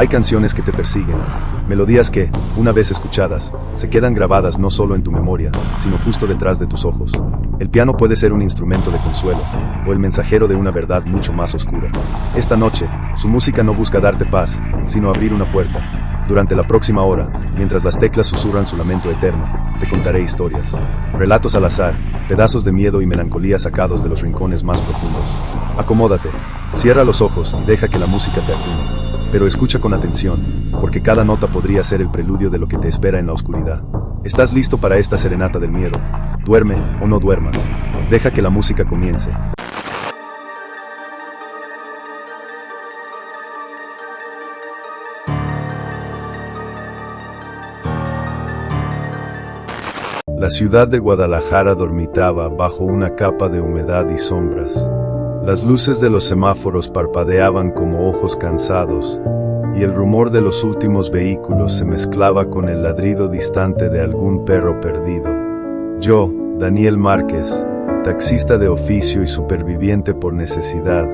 Hay canciones que te persiguen, melodías que, una vez escuchadas, se quedan grabadas no solo en tu memoria, sino justo detrás de tus ojos. El piano puede ser un instrumento de consuelo, o el mensajero de una verdad mucho más oscura. Esta noche, su música no busca darte paz, sino abrir una puerta. Durante la próxima hora, mientras las teclas susurran su lamento eterno, te contaré historias, relatos al azar, pedazos de miedo y melancolía sacados de los rincones más profundos. Acomódate, cierra los ojos y deja que la música te acude. Pero escucha con atención, porque cada nota podría ser el preludio de lo que te espera en la oscuridad. ¿Estás listo para esta serenata del miedo? Duerme o no duermas. Deja que la música comience. La ciudad de Guadalajara dormitaba bajo una capa de humedad y sombras. Las luces de los semáforos parpadeaban como ojos cansados, y el rumor de los últimos vehículos se mezclaba con el ladrido distante de algún perro perdido. Yo, Daniel Márquez, taxista de oficio y superviviente por necesidad,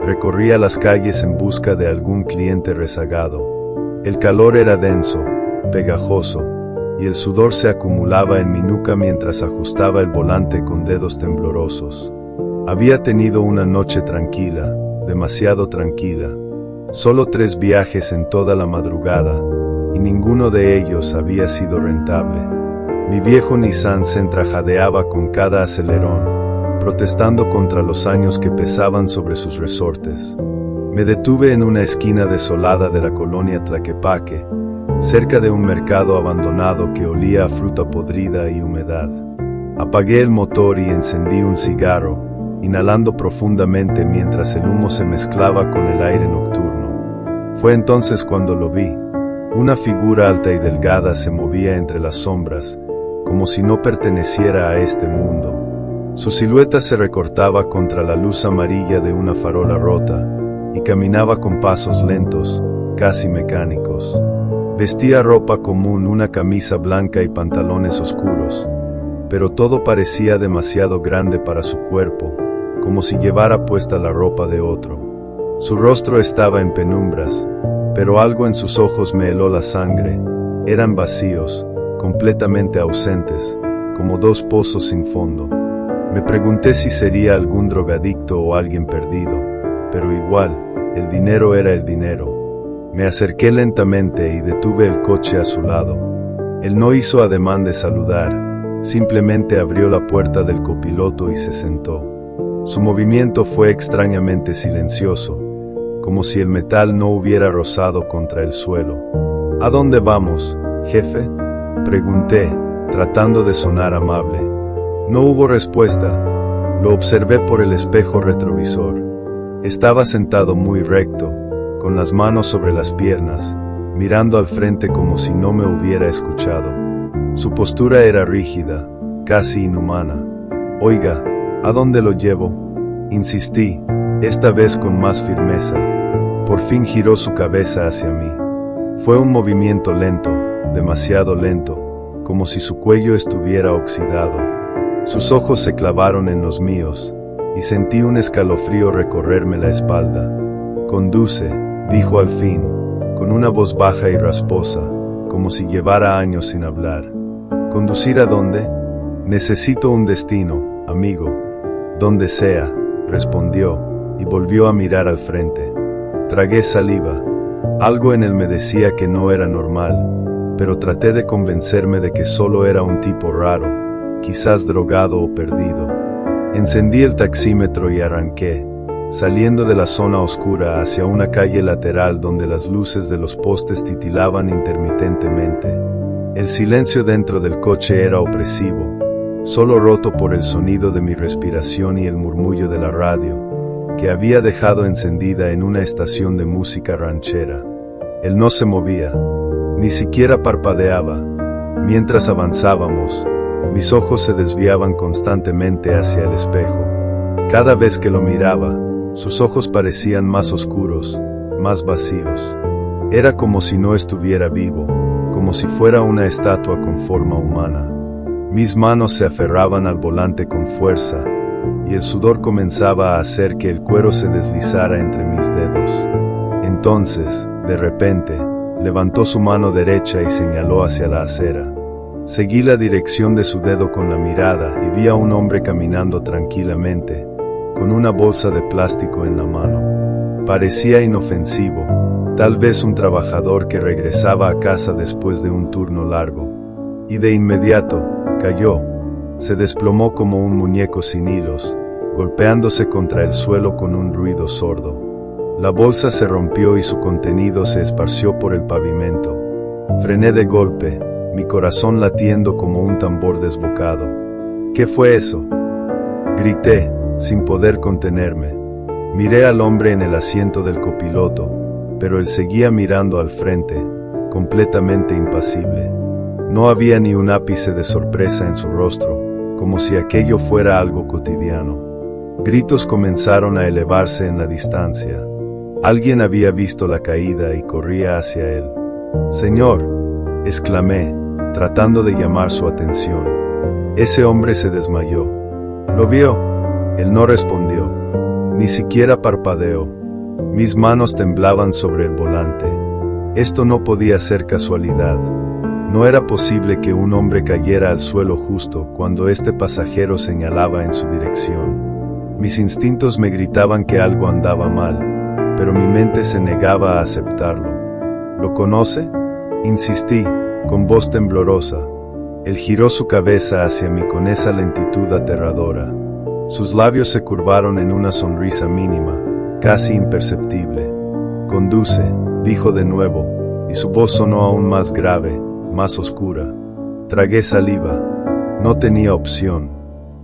recorría las calles en busca de algún cliente rezagado. El calor era denso, pegajoso, y el sudor se acumulaba en mi nuca mientras ajustaba el volante con dedos temblorosos. Había tenido una noche tranquila, demasiado tranquila. Solo 3 viajes en toda la madrugada, y ninguno de ellos había sido rentable. Mi viejo Nissan Sentra jadeaba con cada acelerón, protestando contra los años que pesaban sobre sus resortes. Me detuve en una esquina desolada de la colonia Tlaquepaque, cerca de un mercado abandonado que olía a fruta podrida y humedad. Apagué el motor y encendí un cigarro, inhalando profundamente mientras el humo se mezclaba con el aire nocturno. Fue entonces cuando lo vi. Una figura alta y delgada se movía entre las sombras, como si no perteneciera a este mundo. Su silueta se recortaba contra la luz amarilla de una farola rota, y caminaba con pasos lentos, casi mecánicos. Vestía ropa común, una camisa blanca y pantalones oscuros, pero todo parecía demasiado grande para su cuerpo, como si llevara puesta la ropa de otro. Su rostro estaba en penumbras, pero algo en sus ojos me heló la sangre. Eran vacíos, completamente ausentes, como 2 pozos sin fondo. Me pregunté si sería algún drogadicto o alguien perdido, pero igual, el dinero era el dinero. Me acerqué lentamente y detuve el coche a su lado. Él no hizo ademán de saludar, simplemente abrió la puerta del copiloto y se sentó. Su movimiento fue extrañamente silencioso, como si el metal no hubiera rozado contra el suelo. ¿A dónde vamos, jefe?, pregunté, tratando de sonar amable. No hubo respuesta. Lo observé por el espejo retrovisor. Estaba sentado muy recto, con las manos sobre las piernas, mirando al frente como si no me hubiera escuchado. Su postura era rígida, casi inhumana. Oiga, ¿a dónde lo llevo?, insistí, esta vez con más firmeza. Por fin giró su cabeza hacia mí. Fue un movimiento lento, demasiado lento, como si su cuello estuviera oxidado. Sus ojos se clavaron en los míos, y sentí un escalofrío recorrerme la espalda. «Conduce», dijo al fin, con una voz baja y rasposa, como si llevara años sin hablar. «¿Conducir a dónde?». «Necesito un destino, amigo». «Donde sea», respondió, y volvió a mirar al frente. Tragué saliva. Algo en él me decía que no era normal, pero traté de convencerme de que solo era un tipo raro, quizás drogado o perdido. Encendí el taxímetro y arranqué, saliendo de la zona oscura hacia una calle lateral donde las luces de los postes titilaban intermitentemente. El silencio dentro del coche era opresivo, solo roto por el sonido de mi respiración y el murmullo de la radio, que había dejado encendida en una estación de música ranchera. Él no se movía, ni siquiera parpadeaba. Mientras avanzábamos, mis ojos se desviaban constantemente hacia el espejo. Cada vez que lo miraba, sus ojos parecían más oscuros, más vacíos. Era como si no estuviera vivo, como si fuera una estatua con forma humana. Mis manos se aferraban al volante con fuerza, y el sudor comenzaba a hacer que el cuero se deslizara entre mis dedos. Entonces, De repente, levantó su mano derecha y señaló hacia la acera. Seguí la dirección de su dedo con la mirada y vi a un hombre caminando tranquilamente, con una bolsa de plástico en la mano. Parecía inofensivo, tal vez un trabajador que regresaba a casa después de un turno largo. Y de inmediato, cayó. Se desplomó como un muñeco sin hilos, golpeándose contra el suelo con un ruido sordo. La bolsa se rompió y su contenido se esparció por el pavimento. Frené de golpe, mi corazón latiendo como un tambor desbocado. ¿Qué fue eso?, grité, sin poder contenerme. Miré al hombre en el asiento del copiloto, pero él seguía mirando al frente, completamente impasible. No había ni un ápice de sorpresa en su rostro, como si aquello fuera algo cotidiano. Gritos comenzaron a elevarse en la distancia. Alguien había visto la caída y corría hacia él. «Señor», exclamé, tratando de llamar su atención. Ese hombre se desmayó. «¿Lo vio?». Él no respondió. Ni siquiera parpadeó. Mis manos temblaban sobre el volante. Esto no podía ser casualidad. No era posible que un hombre cayera al suelo justo cuando este pasajero señalaba en su dirección. Mis instintos me gritaban que algo andaba mal, pero mi mente se negaba a aceptarlo. «¿Lo conoce?», insistí, con voz temblorosa. Él giró su cabeza hacia mí con esa lentitud aterradora. Sus labios se curvaron en una sonrisa mínima, casi imperceptible. «Conduce», dijo de nuevo, y su voz sonó aún más grave, más oscura. Tragué saliva. No tenía opción.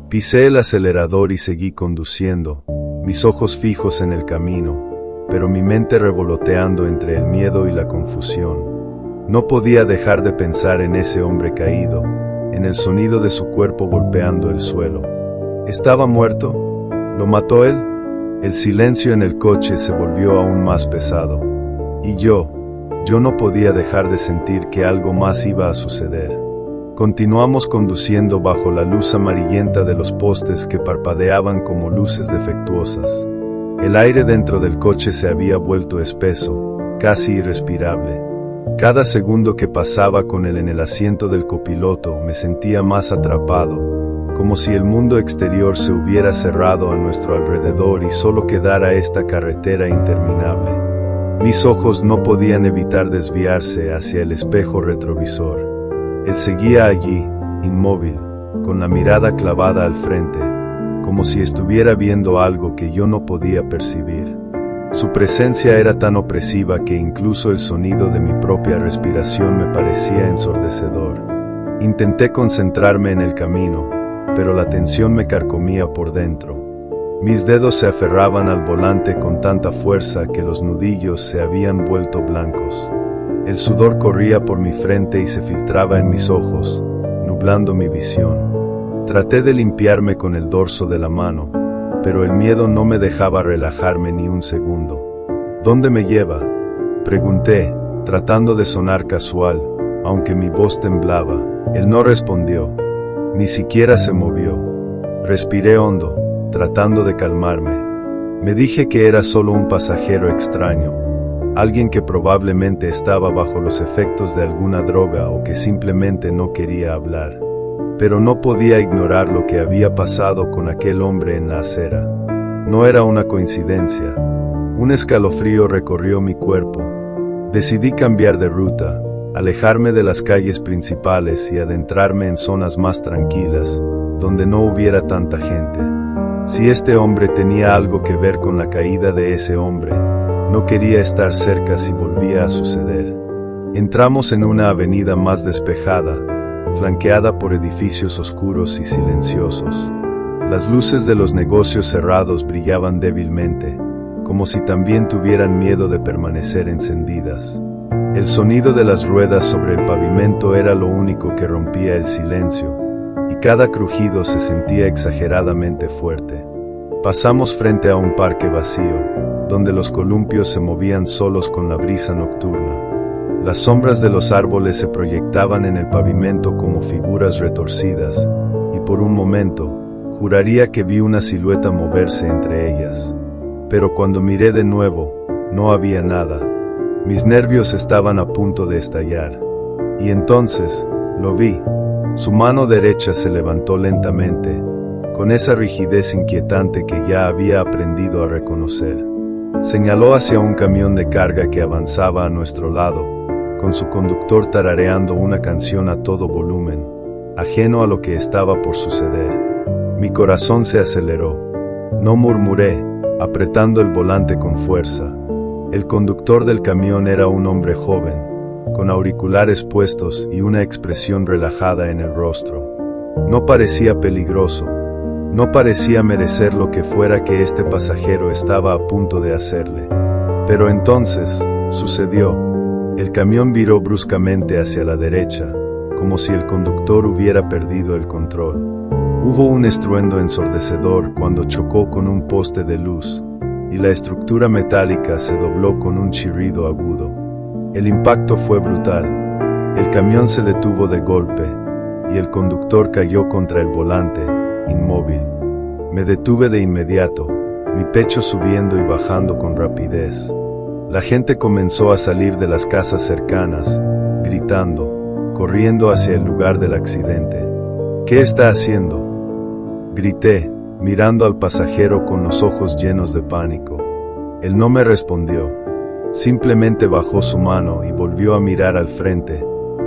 Pisé el acelerador y seguí conduciendo, mis ojos fijos en el camino, pero mi mente revoloteando entre el miedo y la confusión. No podía dejar de pensar en ese hombre caído, en el sonido de su cuerpo golpeando el suelo. ¿Estaba muerto? ¿Lo mató él? El silencio en el coche se volvió aún más pesado. Y yo no podía dejar de sentir que algo más iba a suceder. Continuamos conduciendo bajo la luz amarillenta de los postes que parpadeaban como luces defectuosas. El aire dentro del coche se había vuelto espeso, casi irrespirable. Cada segundo que pasaba con él en el asiento del copiloto me sentía más atrapado, como si el mundo exterior se hubiera cerrado a nuestro alrededor y solo quedara esta carretera interminable. Mis ojos no podían evitar desviarse hacia el espejo retrovisor. Él seguía allí, inmóvil, con la mirada clavada al frente, como si estuviera viendo algo que yo no podía percibir. Su presencia era tan opresiva que incluso el sonido de mi propia respiración me parecía ensordecedor. Intenté concentrarme en el camino, pero la tensión me carcomía por dentro. Mis dedos se aferraban al volante con tanta fuerza que los nudillos se habían vuelto blancos. El sudor corría por mi frente y se filtraba en mis ojos, nublando mi visión. Traté de limpiarme con el dorso de la mano, pero el miedo no me dejaba relajarme ni un segundo. «¿Dónde me lleva?», pregunté, tratando de sonar casual, aunque mi voz temblaba. Él no respondió, ni siquiera se movió. Respiré hondo, tratando de calmarme. Me dije que era solo un pasajero extraño, alguien que probablemente estaba bajo los efectos de alguna droga o que simplemente no quería hablar. Pero no podía ignorar lo que había pasado con aquel hombre en la acera. No era una coincidencia. Un escalofrío recorrió mi cuerpo. Decidí cambiar de ruta, alejarme de las calles principales y adentrarme en zonas más tranquilas, donde no hubiera tanta gente. Si este hombre tenía algo que ver con la caída de ese hombre, no quería estar cerca si volvía a suceder. Entramos en una avenida más despejada, flanqueada por edificios oscuros y silenciosos. Las luces de los negocios cerrados brillaban débilmente, como si también tuvieran miedo de permanecer encendidas. El sonido de las ruedas sobre el pavimento era lo único que rompía el silencio, y cada crujido se sentía exageradamente fuerte. Pasamos frente a un parque vacío, donde los columpios se movían solos con la brisa nocturna. Las sombras de los árboles se proyectaban en el pavimento como figuras retorcidas, y por un momento, juraría que vi una silueta moverse entre ellas. Pero cuando miré de nuevo, no había nada. Mis nervios estaban a punto de estallar. Y entonces, lo vi. Su mano derecha se levantó lentamente, con esa rigidez inquietante que ya había aprendido a reconocer. Señaló hacia un camión de carga que avanzaba a nuestro lado, con su conductor tarareando una canción a todo volumen, ajeno a lo que estaba por suceder. Mi corazón se aceleró. No murmuré, apretando el volante con fuerza. El conductor del camión era un hombre joven, con auriculares puestos y una expresión relajada en el rostro. No parecía peligroso. No parecía merecer lo que fuera que este pasajero estaba a punto de hacerle. Pero entonces, sucedió. El camión viró bruscamente hacia la derecha, como si el conductor hubiera perdido el control. Hubo un estruendo ensordecedor cuando chocó con un poste de luz, y la estructura metálica se dobló con un chirrido agudo. El impacto fue brutal. El camión se detuvo de golpe, y el conductor cayó contra el volante, inmóvil. Me detuve de inmediato, mi pecho subiendo y bajando con rapidez. La gente comenzó a salir de las casas cercanas, gritando, corriendo hacia el lugar del accidente. ¿Qué está haciendo?, grité, mirando al pasajero con los ojos llenos de pánico. Él no me respondió. Simplemente bajó su mano y volvió a mirar al frente,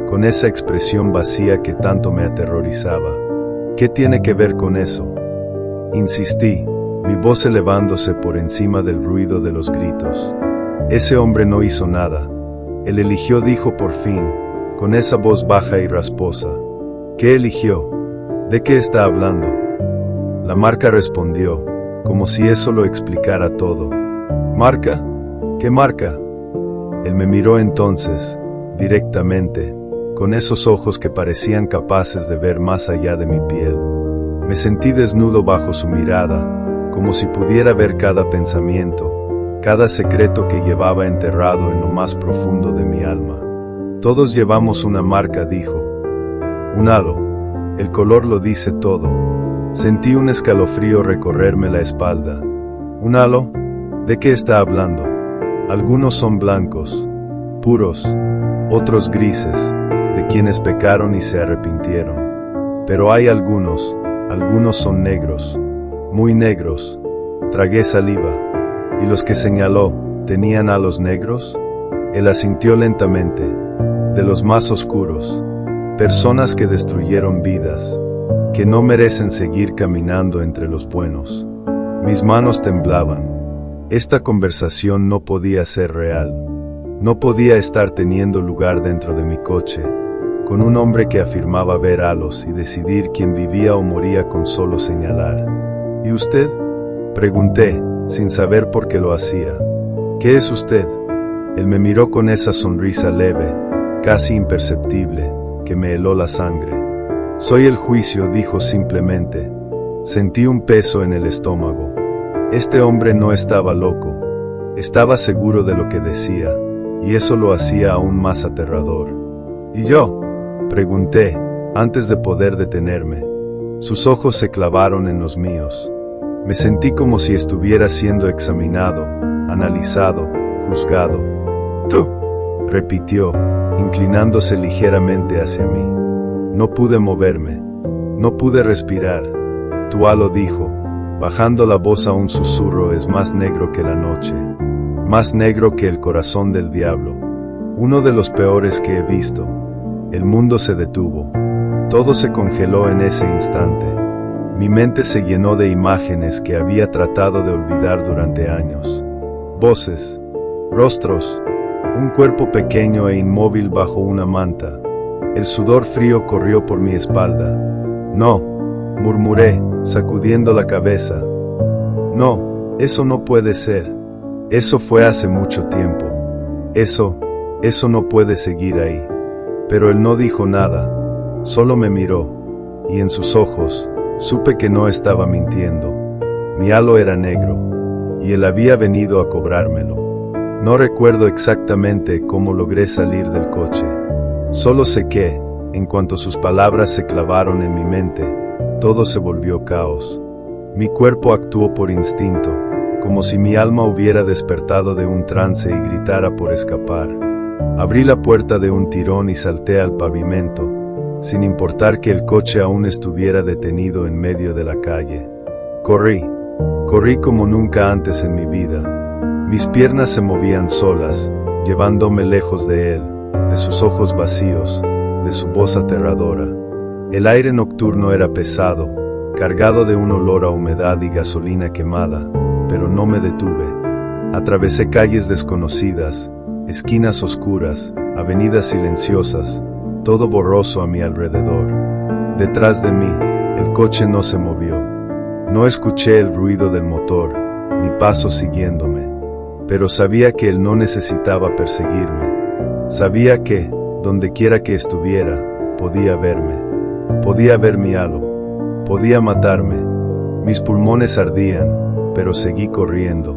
con esa expresión vacía que tanto me aterrorizaba. ¿Qué tiene que ver con eso?, insistí, mi voz elevándose por encima del ruido de los gritos. Ese hombre no hizo nada. Él eligió, dijo por fin, con esa voz baja y rasposa. ¿Qué eligió? ¿De qué está hablando? La marca respondió, como si eso lo explicara todo. ¿Marca? ¿Qué marca? Él me miró entonces, directamente, con esos ojos que parecían capaces de ver más allá de mi piel. Me sentí desnudo bajo su mirada, como si pudiera ver cada pensamiento, cada secreto que llevaba enterrado en lo más profundo de mi alma. Todos llevamos una marca, dijo. Un halo. El color lo dice todo. Sentí un escalofrío recorrerme la espalda. ¿Un halo? ¿De qué está hablando? Algunos son blancos, puros, otros grises, de quienes pecaron y se arrepintieron. Pero hay algunos son negros, muy negros. Tragué saliva. ¿Y los que señaló, tenían halos negros? Él asintió lentamente. De los más oscuros. Personas que destruyeron vidas, que no merecen seguir caminando entre los buenos. Mis manos temblaban. Esta conversación no podía ser real. No podía estar teniendo lugar dentro de mi coche, con un hombre que afirmaba ver halos y decidir quién vivía o moría con solo señalar. ¿Y usted?, pregunté, sin saber por qué lo hacía. ¿Qué es usted? Él me miró con esa sonrisa leve, casi imperceptible, que me heló la sangre. Soy el juicio, dijo simplemente. Sentí un peso en el estómago. Este hombre no estaba loco. Estaba seguro de lo que decía, y eso lo hacía aún más aterrador. ¿Y yo?, pregunté, antes de poder detenerme. Sus ojos se clavaron en los míos. Me sentí como si estuviera siendo examinado, analizado, juzgado. «Tú», repitió, inclinándose ligeramente hacia mí. No pude moverme. No pude respirar. Tu halo, dijo, bajando la voz a un susurro, es más negro que la noche. Más negro que el corazón del diablo. Uno de los peores que he visto. El mundo se detuvo. Todo se congeló en ese instante. Mi mente se llenó de imágenes que había tratado de olvidar durante años. Voces, rostros, un cuerpo pequeño e inmóvil bajo una manta. El sudor frío corrió por mi espalda. No, murmuré, sacudiendo la cabeza. No, eso no puede ser. Eso fue hace mucho tiempo. Eso no puede seguir ahí. Pero él no dijo nada, solo me miró, y en sus ojos, supe que no estaba mintiendo. Mi halo era negro, y él había venido a cobrármelo. No recuerdo exactamente cómo logré salir del coche. Solo sé que, en cuanto sus palabras se clavaron en mi mente, todo se volvió caos. Mi cuerpo actuó por instinto, como si mi alma hubiera despertado de un trance y gritara por escapar. Abrí la puerta de un tirón y salté al pavimento, sin importar que el coche aún estuviera detenido en medio de la calle. Corrí como nunca antes en mi vida. Mis piernas se movían solas, llevándome lejos de él, de sus ojos vacíos, de su voz aterradora. El aire nocturno era pesado, cargado de un olor a humedad y gasolina quemada, pero no me detuve. Atravesé calles desconocidas, esquinas oscuras, avenidas silenciosas, todo borroso a mi alrededor. Detrás de mí, el coche no se movió. No escuché el ruido del motor, ni pasos siguiéndome. Pero sabía que él no necesitaba perseguirme. Sabía que, donde quiera que estuviera, podía verme. Podía ver mi halo. Podía matarme. Mis pulmones ardían, pero seguí corriendo.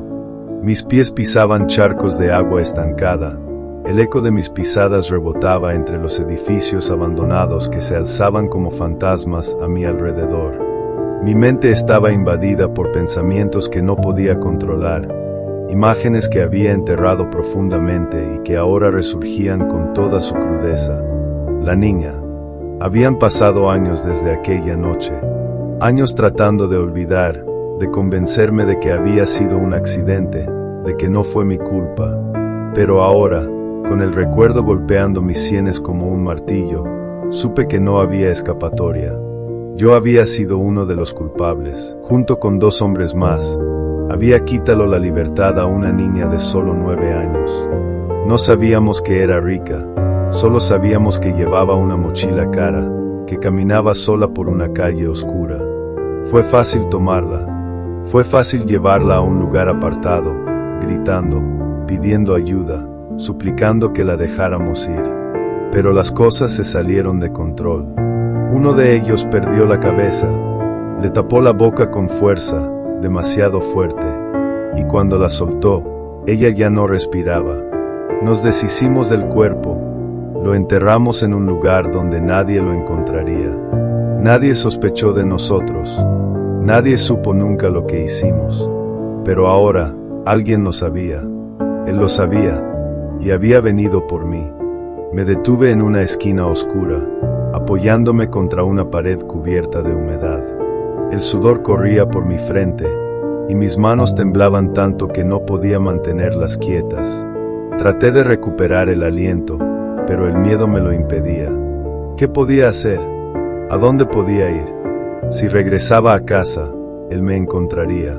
Mis pies pisaban charcos de agua estancada. El eco de mis pisadas rebotaba entre los edificios abandonados que se alzaban como fantasmas a mi alrededor. Mi mente estaba invadida por pensamientos que no podía controlar, imágenes que había enterrado profundamente y que ahora resurgían con toda su crudeza. La niña. Habían pasado años desde aquella noche, años tratando de olvidar, de convencerme de que había sido un accidente, de que no fue mi culpa. Pero ahora, con el recuerdo golpeando mis sienes como un martillo, supe que no había escapatoria. Yo había sido uno de los culpables, junto con 2 hombres más. Había quitado la libertad a una niña de solo 9 años. No sabíamos que era rica, solo sabíamos que llevaba una mochila cara, que caminaba sola por una calle oscura. Fue fácil tomarla, fue fácil llevarla a un lugar apartado, gritando, pidiendo ayuda, suplicando que la dejáramos ir. Pero las cosas se salieron de control. Uno de ellos perdió la cabeza, le tapó la boca con fuerza, demasiado fuerte, y cuando la soltó, ella ya no respiraba. Nos deshicimos del cuerpo, lo enterramos en un lugar donde nadie lo encontraría. Nadie sospechó de nosotros, nadie supo nunca lo que hicimos. Pero ahora, alguien lo sabía, él lo sabía, y había venido por mí. Me detuve en una esquina oscura, apoyándome contra una pared cubierta de humedad. El sudor corría por mi frente, y mis manos temblaban tanto que no podía mantenerlas quietas. Traté de recuperar el aliento, pero el miedo me lo impedía. ¿Qué podía hacer? ¿A dónde podía ir? Si regresaba a casa, él me encontraría.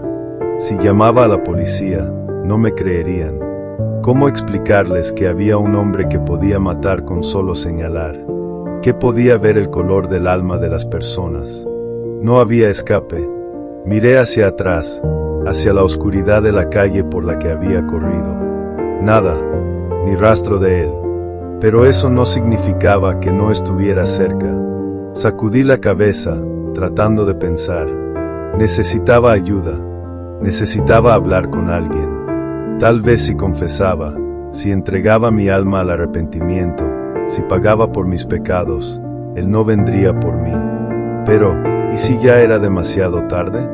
Si llamaba a la policía, no me creerían. ¿Cómo explicarles que había un hombre que podía matar con solo señalar? Que podía ver el color del alma de las personas? No había escape. Miré hacia atrás, hacia la oscuridad de la calle por la que había corrido. Nada, ni rastro de él. Pero eso no significaba que no estuviera cerca. Sacudí la cabeza, tratando de pensar. Necesitaba ayuda. Necesitaba hablar con alguien. Tal vez si confesaba, si entregaba mi alma al arrepentimiento, si pagaba por mis pecados, él no vendría por mí. Pero, ¿y si ya era demasiado tarde?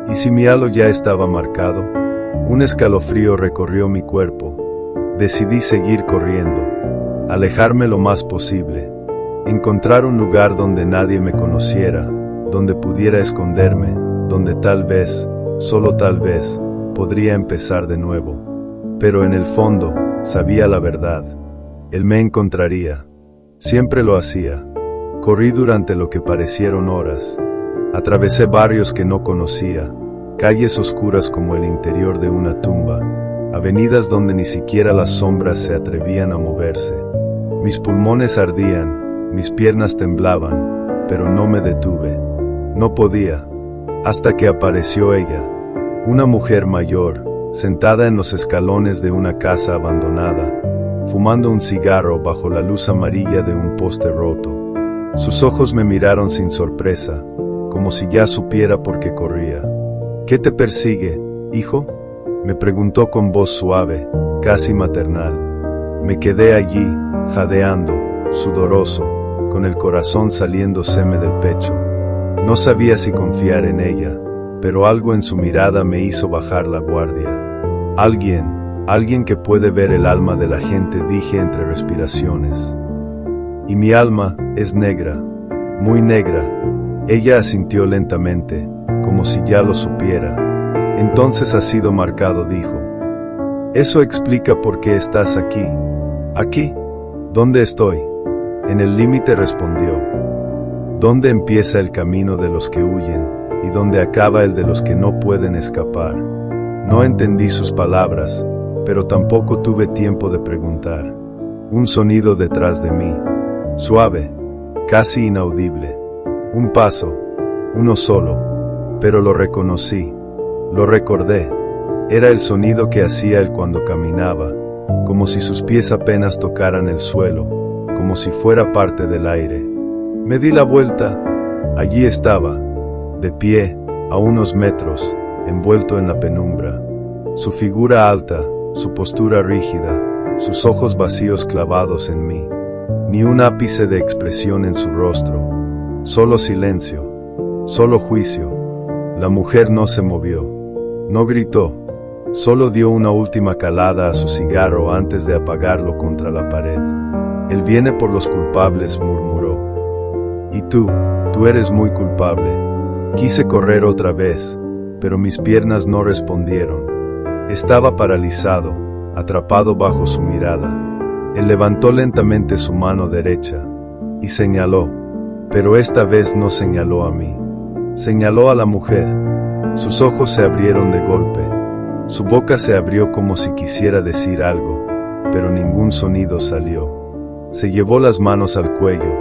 ¿Y si mi halo ya estaba marcado? Un escalofrío recorrió mi cuerpo. Decidí seguir corriendo, alejarme lo más posible, encontrar un lugar donde nadie me conociera, donde pudiera esconderme, donde tal vez, solo tal vez, podría empezar de nuevo. Pero en el fondo, sabía la verdad. Él me encontraría. Siempre lo hacía. Corrí durante lo que parecieron horas. Atravesé barrios que no conocía, calles oscuras como el interior de una tumba, avenidas donde ni siquiera las sombras se atrevían a moverse. Mis pulmones ardían, mis piernas temblaban, pero no me detuve. No podía, hasta que apareció ella, una mujer mayor, sentada en los escalones de una casa abandonada, fumando un cigarro bajo la luz amarilla de un poste roto. Sus ojos me miraron sin sorpresa, como si ya supiera por qué corría. ¿Qué te persigue, hijo?, me preguntó con voz suave, casi maternal. Me quedé allí, jadeando, sudoroso, con el corazón saliéndoseme del pecho. No sabía si confiar en ella, pero algo en su mirada me hizo bajar la guardia. Alguien que puede ver el alma de la gente, dije entre respiraciones. Y mi alma es negra, muy negra. Ella asintió lentamente, como si ya lo supiera. Entonces has sido marcado, dijo. Eso explica por qué estás aquí. ¿Aquí? ¿Dónde estoy? En el límite, respondió. ¿Dónde empieza el camino de los que huyen y dónde acaba el de los que no pueden escapar? No entendí sus palabras, pero tampoco tuve tiempo de preguntar. Un sonido detrás de mí, suave, casi inaudible. Un paso, uno solo, pero lo reconocí, lo recordé. Era el sonido que hacía él cuando caminaba, como si sus pies apenas tocaran el suelo, como si fuera parte del aire. Me di la vuelta. Allí estaba, de pie, a unos metros, envuelto en la penumbra. Su figura alta, su postura rígida, sus ojos vacíos clavados en mí. Ni un ápice de expresión en su rostro. Solo silencio, solo juicio. La mujer no se movió, no gritó. Solo dio una última calada a su cigarro antes de apagarlo contra la pared. Él viene por los culpables, murmuró. Y tú eres muy culpable. Quise correr otra vez, pero mis piernas no respondieron. Estaba paralizado, atrapado bajo su mirada. Él levantó lentamente su mano derecha y señaló, pero esta vez no señaló a mí. Señaló a la mujer. Sus ojos se abrieron de golpe. Su boca se abrió como si quisiera decir algo, pero ningún sonido salió. Se llevó las manos al cuello,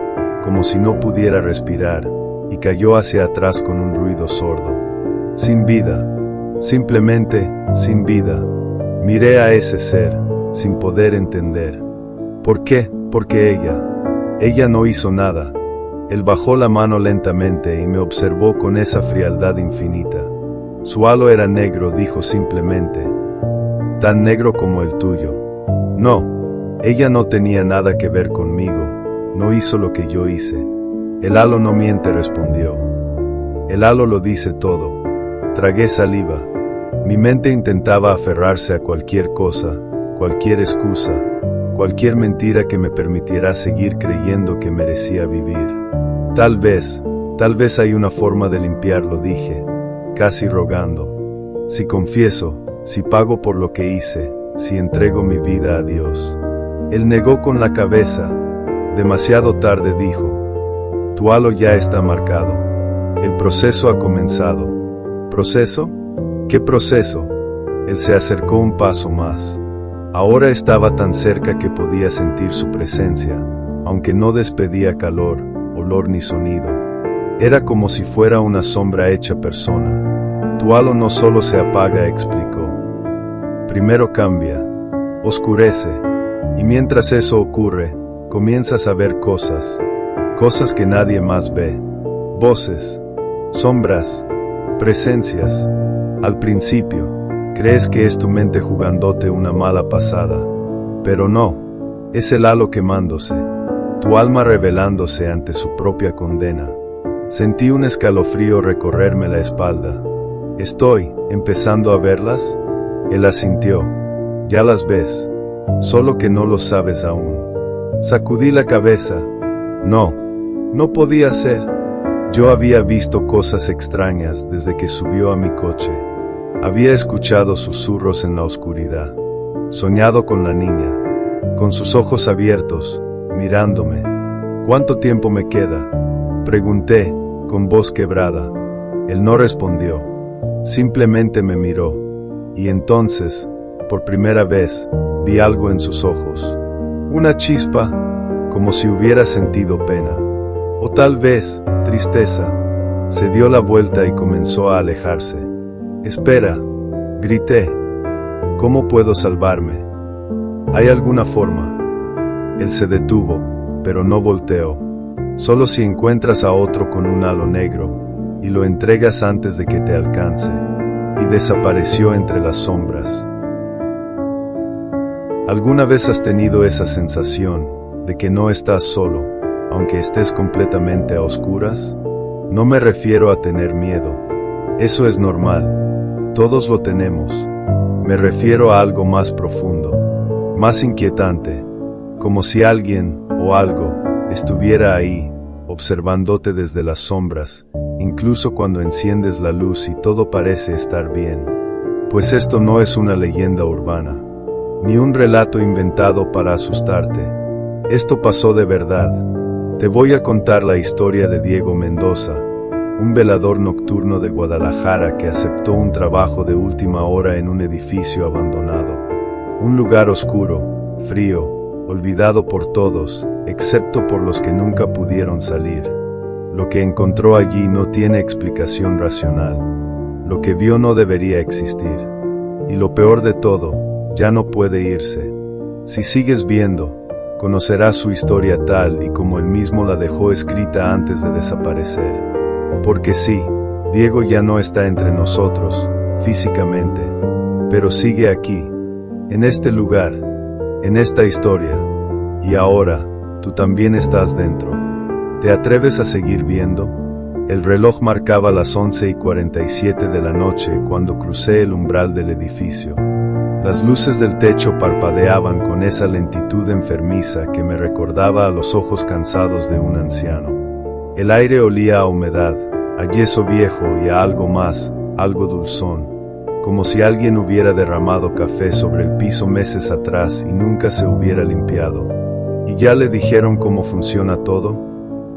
como si no pudiera respirar, y cayó hacia atrás con un ruido sordo. Sin vida, simplemente sin vida. Miré a ese ser, sin poder entender. ¿Por qué? Porque ella no hizo nada. Él bajó la mano lentamente y me observó con esa frialdad infinita. Su halo era negro, dijo simplemente. Tan negro como el tuyo. No, ella no tenía nada que ver conmigo, no hizo lo que yo hice. El halo no miente, respondió. El halo lo dice todo. Tragué saliva. Mi mente intentaba aferrarse a cualquier cosa, cualquier excusa, cualquier mentira que me permitiera seguir creyendo que merecía vivir. Tal vez hay una forma de limpiarlo, dije, casi rogando. Si confieso, si pago por lo que hice, si entrego mi vida a Dios. Él negó con la cabeza. Demasiado tarde, dijo. Tu halo ya está marcado. El proceso ha comenzado. ¿Proceso? ¿Qué proceso? Él se acercó un paso más. Ahora estaba tan cerca que podía sentir su presencia, aunque no despedía calor, olor ni sonido. Era como si fuera una sombra hecha persona. Tu halo no solo se apaga, explicó. Primero cambia, oscurece, y mientras eso ocurre, comienzas a ver cosas que nadie más ve. Voces, sombras, presencias. Al principio, crees que es tu mente jugándote una mala pasada, pero no, es el halo quemándose, tu alma revelándose ante su propia condena. Sentí un escalofrío recorrerme la espalda. ¿Estoy empezando a verlas? Él asintió. Ya las ves, solo que no lo sabes aún. Sacudí la cabeza. No podía ser. Yo había visto cosas extrañas desde que subió a mi coche. Había escuchado susurros en la oscuridad, soñado con la niña, con sus ojos abiertos, mirándome. ¿Cuánto tiempo me queda?, pregunté, con voz quebrada. Él no respondió, simplemente me miró, y entonces, por primera vez, vi algo en sus ojos. Una chispa, como si hubiera sentido pena, o tal vez, tristeza. Se dio la vuelta y comenzó a alejarse. Espera, grité. ¿Cómo puedo salvarme? ¿Hay alguna forma? Él se detuvo, pero no volteó. Solo si encuentras a otro con un halo negro, y lo entregas antes de que te alcance, y desapareció entre las sombras. ¿Alguna vez has tenido esa sensación de que no estás solo, aunque estés completamente a oscuras? No me refiero a tener miedo. Eso es normal. Todos lo tenemos. Me refiero a algo más profundo, más inquietante, como si alguien o algo estuviera ahí, observándote desde las sombras, incluso cuando enciendes la luz y todo parece estar bien. Pues esto no es una leyenda urbana, ni un relato inventado para asustarte. Esto pasó de verdad. Te voy a contar la historia de Diego Mendoza, un velador nocturno de Guadalajara que aceptó un trabajo de última hora en un edificio abandonado. Un lugar oscuro, frío, olvidado por todos, excepto por los que nunca pudieron salir. Lo que encontró allí no tiene explicación racional. Lo que vio no debería existir. Y lo peor de todo, ya no puede irse. Si sigues viendo, conocerás su historia tal y como él mismo la dejó escrita antes de desaparecer. Porque sí, Diego ya no está entre nosotros, físicamente, pero sigue aquí, en este lugar, en esta historia, y ahora, tú también estás dentro. ¿Te atreves a seguir viendo? El reloj marcaba las 11:47 de la noche cuando crucé el umbral del edificio. Las luces del techo parpadeaban con esa lentitud enfermiza que me recordaba a los ojos cansados de un anciano. El aire olía a humedad, a yeso viejo y a algo más, algo dulzón, como si alguien hubiera derramado café sobre el piso meses atrás y nunca se hubiera limpiado. ¿Y ya le dijeron cómo funciona todo?,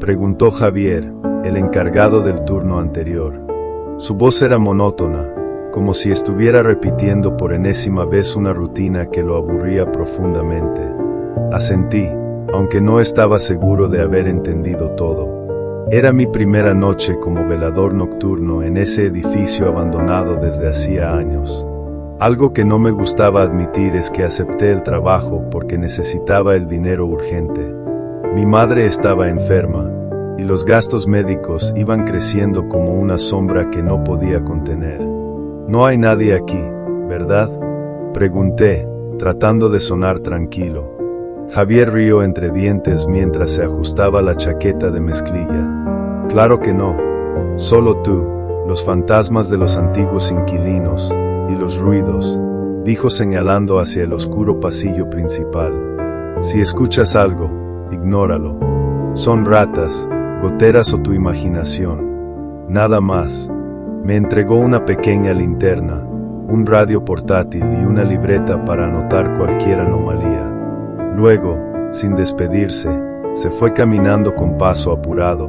preguntó Javier, el encargado del turno anterior. Su voz era monótona, como si estuviera repitiendo por enésima vez una rutina que lo aburría profundamente. Asentí, aunque no estaba seguro de haber entendido todo. Era mi primera noche como velador nocturno en ese edificio abandonado desde hacía años. Algo que no me gustaba admitir es que acepté el trabajo porque necesitaba el dinero urgente. Mi madre estaba enferma, y los gastos médicos iban creciendo como una sombra que no podía contener. «No hay nadie aquí, ¿verdad?», pregunté, tratando de sonar tranquilo. Javier rió entre dientes mientras se ajustaba la chaqueta de mezclilla. «Claro que no. Solo tú, los fantasmas de los antiguos inquilinos, y los ruidos», dijo señalando hacia el oscuro pasillo principal. «Si escuchas algo, ignóralo. Son ratas, goteras o tu imaginación. Nada más». Me entregó una pequeña linterna, un radio portátil y una libreta para anotar cualquier anomalía. Luego, sin despedirse, se fue caminando con paso apurado,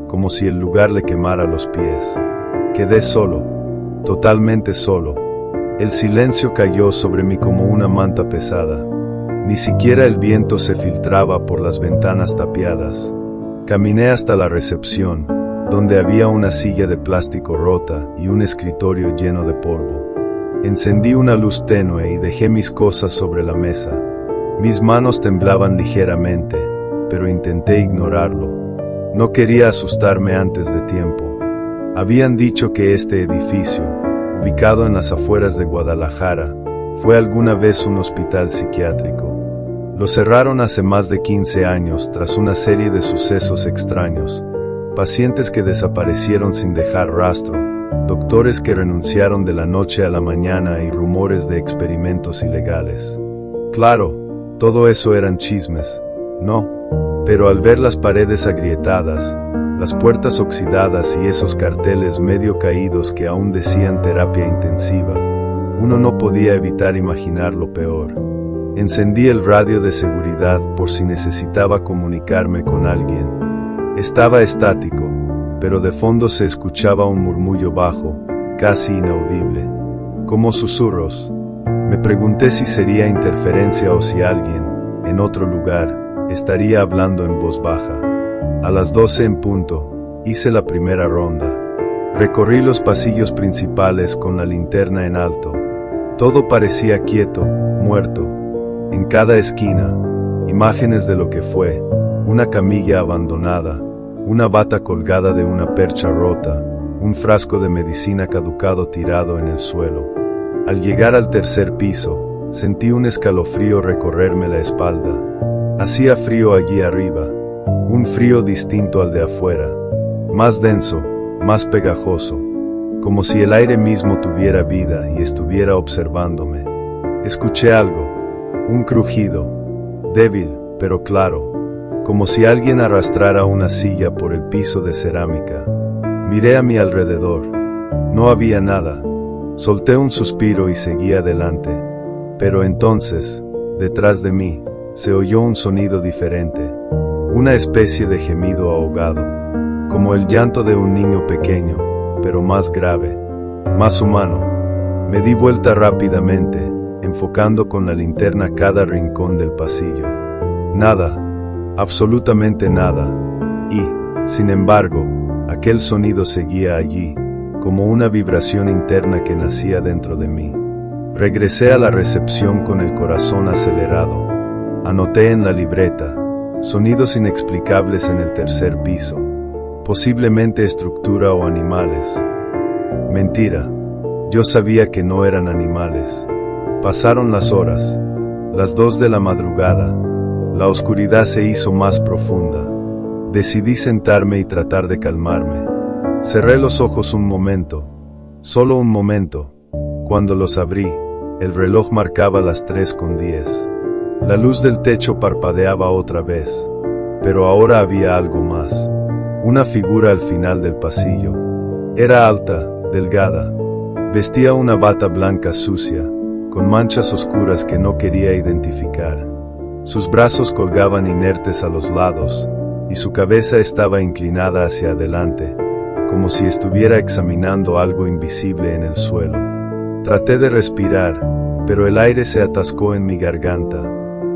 como si el lugar le quemara los pies. Quedé solo, totalmente solo. El silencio cayó sobre mí como una manta pesada. Ni siquiera el viento se filtraba por las ventanas tapiadas. Caminé hasta la recepción, donde había una silla de plástico rota y un escritorio lleno de polvo. Encendí una luz tenue y dejé mis cosas sobre la mesa. Mis manos temblaban ligeramente, pero intenté ignorarlo. No quería asustarme antes de tiempo. Habían dicho que este edificio, ubicado en las afueras de Guadalajara, fue alguna vez un hospital psiquiátrico. Lo cerraron hace más de 15 años tras una serie de sucesos extraños, pacientes que desaparecieron sin dejar rastro, doctores que renunciaron de la noche a la mañana y rumores de experimentos ilegales. Claro, todo eso eran chismes, ¿no? Pero al ver las paredes agrietadas, las puertas oxidadas y esos carteles medio caídos que aún decían terapia intensiva, uno no podía evitar imaginar lo peor. Encendí el radio de seguridad por si necesitaba comunicarme con alguien. Estaba estático, pero de fondo se escuchaba un murmullo bajo, casi inaudible, como susurros. Me pregunté si sería interferencia o si alguien, en otro lugar, estaría hablando en voz baja. A las 12 en punto, hice la primera ronda. Recorrí los pasillos principales con la linterna en alto. Todo parecía quieto, muerto. En cada esquina, imágenes de lo que fue, una camilla abandonada, una bata colgada de una percha rota, un frasco de medicina caducado tirado en el suelo. Al llegar al tercer piso, sentí un escalofrío recorrerme la espalda. Hacía frío allí arriba, un frío distinto al de afuera, más denso, más pegajoso. como si el aire mismo tuviera vida y estuviera observándome. Escuché algo, un crujido, débil, pero claro, como si alguien arrastrara una silla por el piso de cerámica. Miré a mi alrededor. No había nada. Solté un suspiro y seguí adelante. Pero entonces, detrás de mí, se oyó un sonido diferente. Una especie de gemido ahogado, como el llanto de un niño pequeño, pero más grave, más humano. Me di vuelta rápidamente, enfocando con la linterna cada rincón del pasillo. Nada, absolutamente nada. Y, sin embargo, aquel sonido seguía allí, como una vibración interna que nacía dentro de mí. Regresé a la recepción con el corazón acelerado. Anoté en la libreta, sonidos inexplicables en el tercer piso, posiblemente estructura o animales. Mentira, yo sabía que no eran animales. Pasaron las horas, las 2 de la madrugada, la oscuridad se hizo más profunda. Decidí sentarme y tratar de calmarme. Cerré los ojos un momento, solo un momento. Cuando los abrí, el reloj marcaba las 3:10. La luz del techo parpadeaba otra vez, pero ahora había algo más. Una figura al final del pasillo. Era alta, delgada. Vestía una bata blanca sucia, con manchas oscuras que no quería identificar. Sus brazos colgaban inertes a los lados, y su cabeza estaba inclinada hacia adelante, como si estuviera examinando algo invisible en el suelo. Traté de respirar, pero el aire se atascó en mi garganta.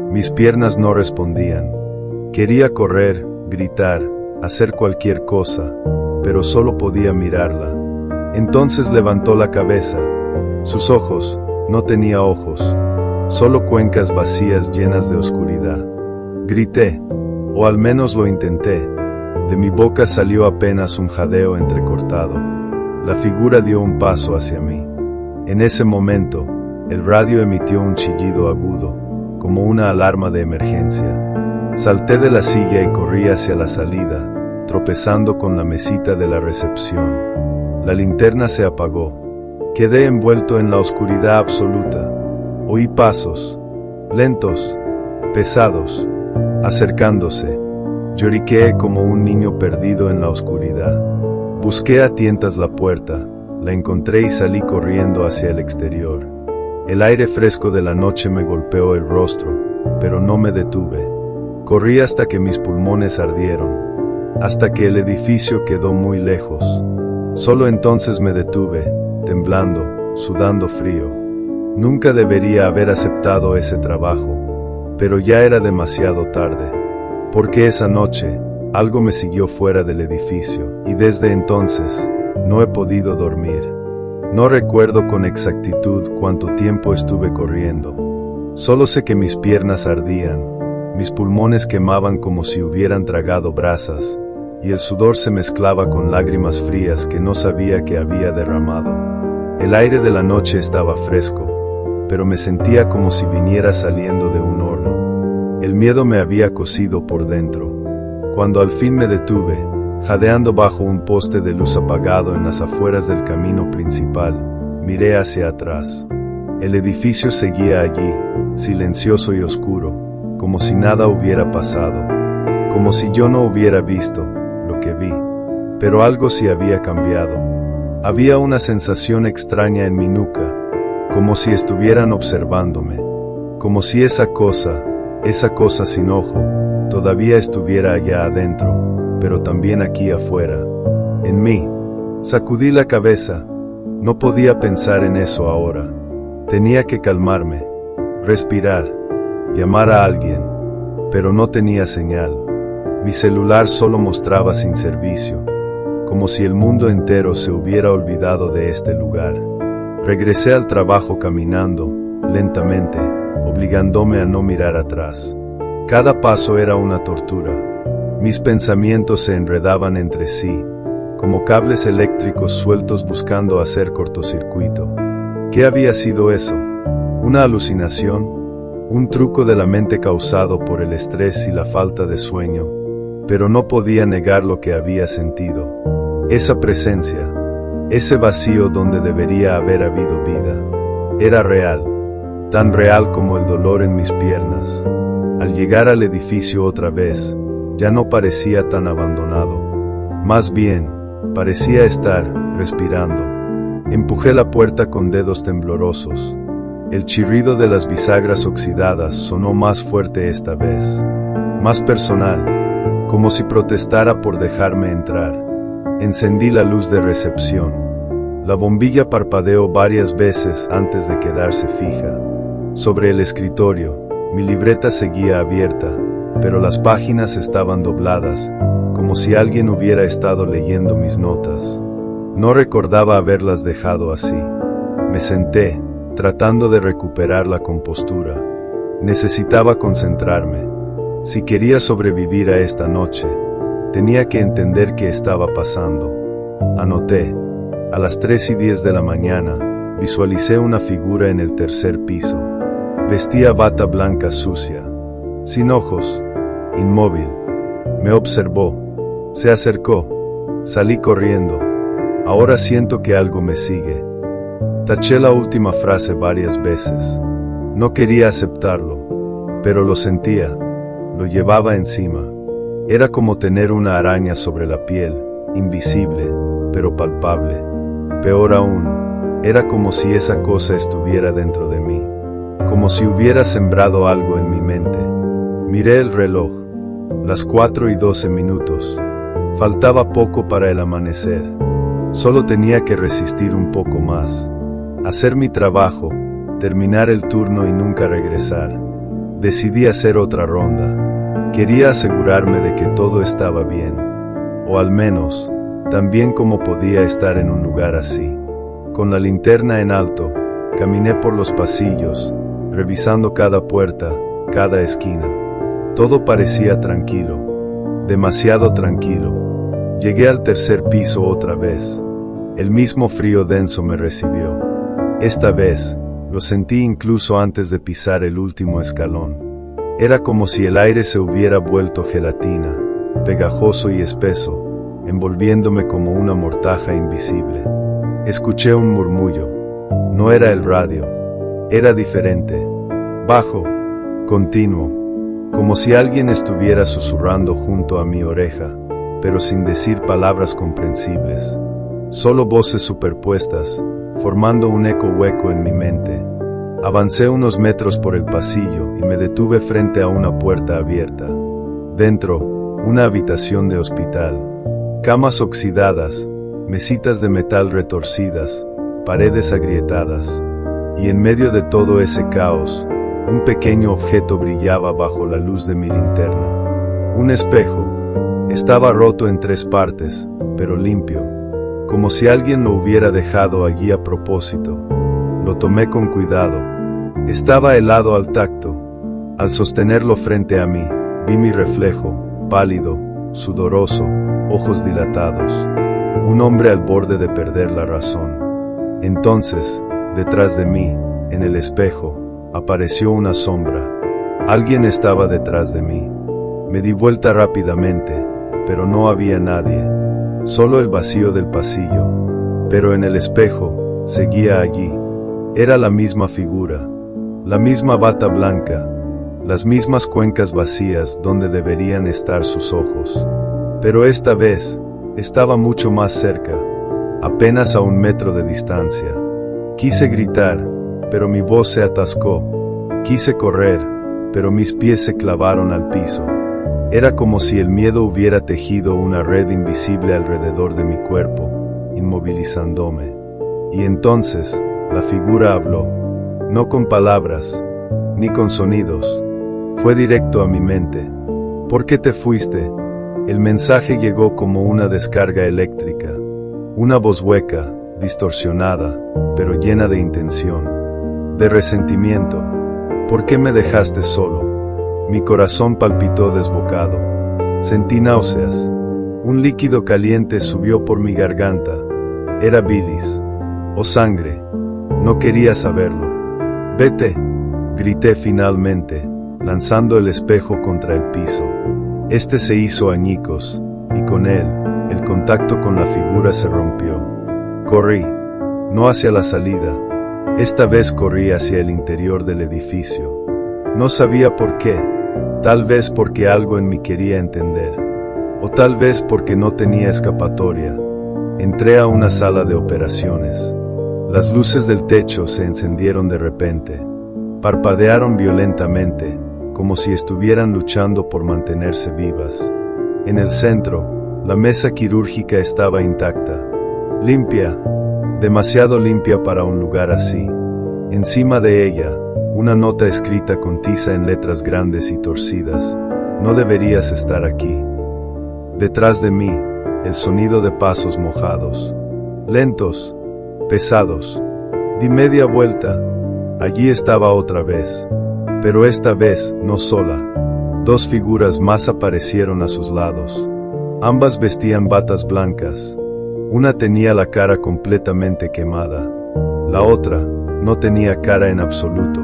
Mis piernas no respondían. Quería correr, gritar, hacer cualquier cosa, pero solo podía mirarla. Entonces levantó la cabeza. Sus ojos, no tenía ojos, solo cuencas vacías llenas de oscuridad. Grité, o al menos lo intenté. De mi boca salió apenas un jadeo entrecortado. La figura dio un paso hacia mí. En ese momento, el radio emitió un chillido agudo, como una alarma de emergencia. Salté de la silla y corrí hacia la salida, tropezando con la mesita de la recepción. La linterna se apagó. Quedé envuelto en la oscuridad absoluta. Oí pasos, lentos, pesados, acercándose. Lloriqueé como un niño perdido en la oscuridad. Busqué a tientas la puerta, la encontré y salí corriendo hacia el exterior. El aire fresco de la noche me golpeó el rostro, pero no me detuve. Corrí hasta que mis pulmones ardieron, hasta que el edificio quedó muy lejos. Solo entonces me detuve, temblando, sudando frío. Nunca debería haber aceptado ese trabajo, pero ya era demasiado tarde. Porque esa noche, algo me siguió fuera del edificio, y desde entonces, no he podido dormir. No recuerdo con exactitud cuánto tiempo estuve corriendo. Solo sé que mis piernas ardían, mis pulmones quemaban como si hubieran tragado brasas, y el sudor se mezclaba con lágrimas frías que no sabía que había derramado. El aire de la noche estaba fresco, pero me sentía como si viniera saliendo de un horno. El miedo me había cocido por dentro. Cuando al fin me detuve, jadeando bajo un poste de luz apagado en las afueras del camino principal, miré hacia atrás. El edificio seguía allí, silencioso y oscuro, como si nada hubiera pasado, como si yo no hubiera visto lo que vi. Pero algo sí había cambiado. Había una sensación extraña en mi nuca, como si estuvieran observándome, como si esa cosa sin ojo, todavía estuviera allá adentro, pero también aquí afuera, en mí. Sacudí la cabeza. No podía pensar en eso ahora. Tenía que calmarme, respirar, llamar a alguien, pero no tenía señal. Mi celular solo mostraba sin servicio, como si el mundo entero se hubiera olvidado de este lugar. Regresé al trabajo caminando, lentamente, obligándome a no mirar atrás. Cada paso era una tortura. Mis pensamientos se enredaban entre sí, como cables eléctricos sueltos buscando hacer cortocircuito. ¿Qué había sido eso? ¿Una alucinación? ¿Un truco de la mente causado por el estrés y la falta de sueño? Pero no podía negar lo que había sentido. Esa presencia, ese vacío donde debería haber habido vida. Era real, tan real como el dolor en mis piernas. Al llegar al edificio otra vez, ya no parecía tan abandonado. Más bien, parecía estar respirando. Empujé la puerta con dedos temblorosos. El chirrido de las bisagras oxidadas sonó más fuerte esta vez, más personal, como si protestara por dejarme entrar. Encendí la luz de recepción. La bombilla parpadeó varias veces antes de quedarse fija. Sobre el escritorio, mi libreta seguía abierta, pero las páginas estaban dobladas, como si alguien hubiera estado leyendo mis notas. No recordaba haberlas dejado así. Me senté, tratando de recuperar la compostura. Necesitaba concentrarme. Si quería sobrevivir a esta noche, tenía que entender qué estaba pasando. Anoté. A las 3:10 de la mañana, visualicé una figura en el tercer piso. Vestía bata blanca sucia, sin ojos, inmóvil. Me observó. Se acercó. Salí corriendo. Ahora siento que algo me sigue. Taché la última frase varias veces. No quería aceptarlo, pero lo sentía. Lo llevaba encima. Era como tener una araña sobre la piel, invisible, pero palpable. Peor aún, era como si esa cosa estuviera dentro de mí, como si hubiera sembrado algo en mi mente. Miré el reloj. Las 4:12. Faltaba poco para el amanecer. Solo tenía que resistir un poco más. Hacer mi trabajo, terminar el turno y nunca regresar. Decidí hacer otra ronda. Quería asegurarme de que todo estaba bien. O al menos, tan bien como podía estar en un lugar así. Con la linterna en alto, caminé por los pasillos, revisando cada puerta, cada esquina. Todo parecía tranquilo. Demasiado tranquilo. Llegué al tercer piso otra vez. El mismo frío denso me recibió. Esta vez, lo sentí incluso antes de pisar el último escalón. Era como si el aire se hubiera vuelto gelatina, pegajoso y espeso, envolviéndome como una mortaja invisible. Escuché un murmullo. No era el radio. Era diferente. Bajo, continuo, como si alguien estuviera susurrando junto a mi oreja, pero sin decir palabras comprensibles. Solo voces superpuestas, formando un eco hueco en mi mente. Avancé unos metros por el pasillo y me detuve frente a una puerta abierta. Dentro, una habitación de hospital. Camas oxidadas, mesitas de metal retorcidas, paredes agrietadas. Y en medio de todo ese caos, un pequeño objeto brillaba bajo la luz de mi linterna. Un espejo. Estaba roto en 3 partes, pero limpio, como si alguien lo hubiera dejado allí a propósito. Lo tomé con cuidado. Estaba helado al tacto. Al sostenerlo frente a mí, vi mi reflejo, pálido, sudoroso, ojos dilatados. Un hombre al borde de perder la razón. Entonces, detrás de mí, en el espejo, apareció una sombra. Alguien estaba detrás de mí. Me di vuelta rápidamente, pero no había nadie. Solo el vacío del pasillo. Pero en el espejo, seguía allí. Era la misma figura. La misma bata blanca. Las mismas cuencas vacías donde deberían estar sus ojos. Pero esta vez, estaba mucho más cerca. Apenas a 1 metro de distancia. Quise gritar, pero mi voz se atascó. Quise correr, pero mis pies se clavaron al piso. Era como si el miedo hubiera tejido una red invisible alrededor de mi cuerpo, inmovilizándome. Y entonces, la figura habló. No con palabras, ni con sonidos. Fue directo a mi mente. ¿Por qué te fuiste? El mensaje llegó como una descarga eléctrica. Una voz hueca, distorsionada, pero llena de intención, de resentimiento. ¿Por qué me dejaste solo? Mi corazón palpitó desbocado. Sentí náuseas. Un líquido caliente subió por mi garganta. Era bilis. O sangre. No quería saberlo. Vete, grité finalmente, lanzando el espejo contra el piso. Este se hizo añicos, y con él, el contacto con la figura se rompió. Corrí, no hacia la salida. Esta vez corrí hacia el interior del edificio. No sabía por qué, tal vez porque algo en mí quería entender, o tal vez porque no tenía escapatoria. Entré a una sala de operaciones. Las luces del techo se encendieron de repente. Parpadearon violentamente, como si estuvieran luchando por mantenerse vivas. En el centro, la mesa quirúrgica estaba intacta. Limpia, demasiado limpia para un lugar así. Encima de ella, una nota escrita con tiza en letras grandes y torcidas: no deberías estar aquí. Detrás de mí, el sonido de pasos mojados. Lentos, pesados. Di media vuelta. Allí estaba otra vez. Pero esta vez, no sola. Dos figuras más aparecieron a sus lados. Ambas vestían batas blancas. Una tenía la cara completamente quemada. La otra no tenía cara en absoluto.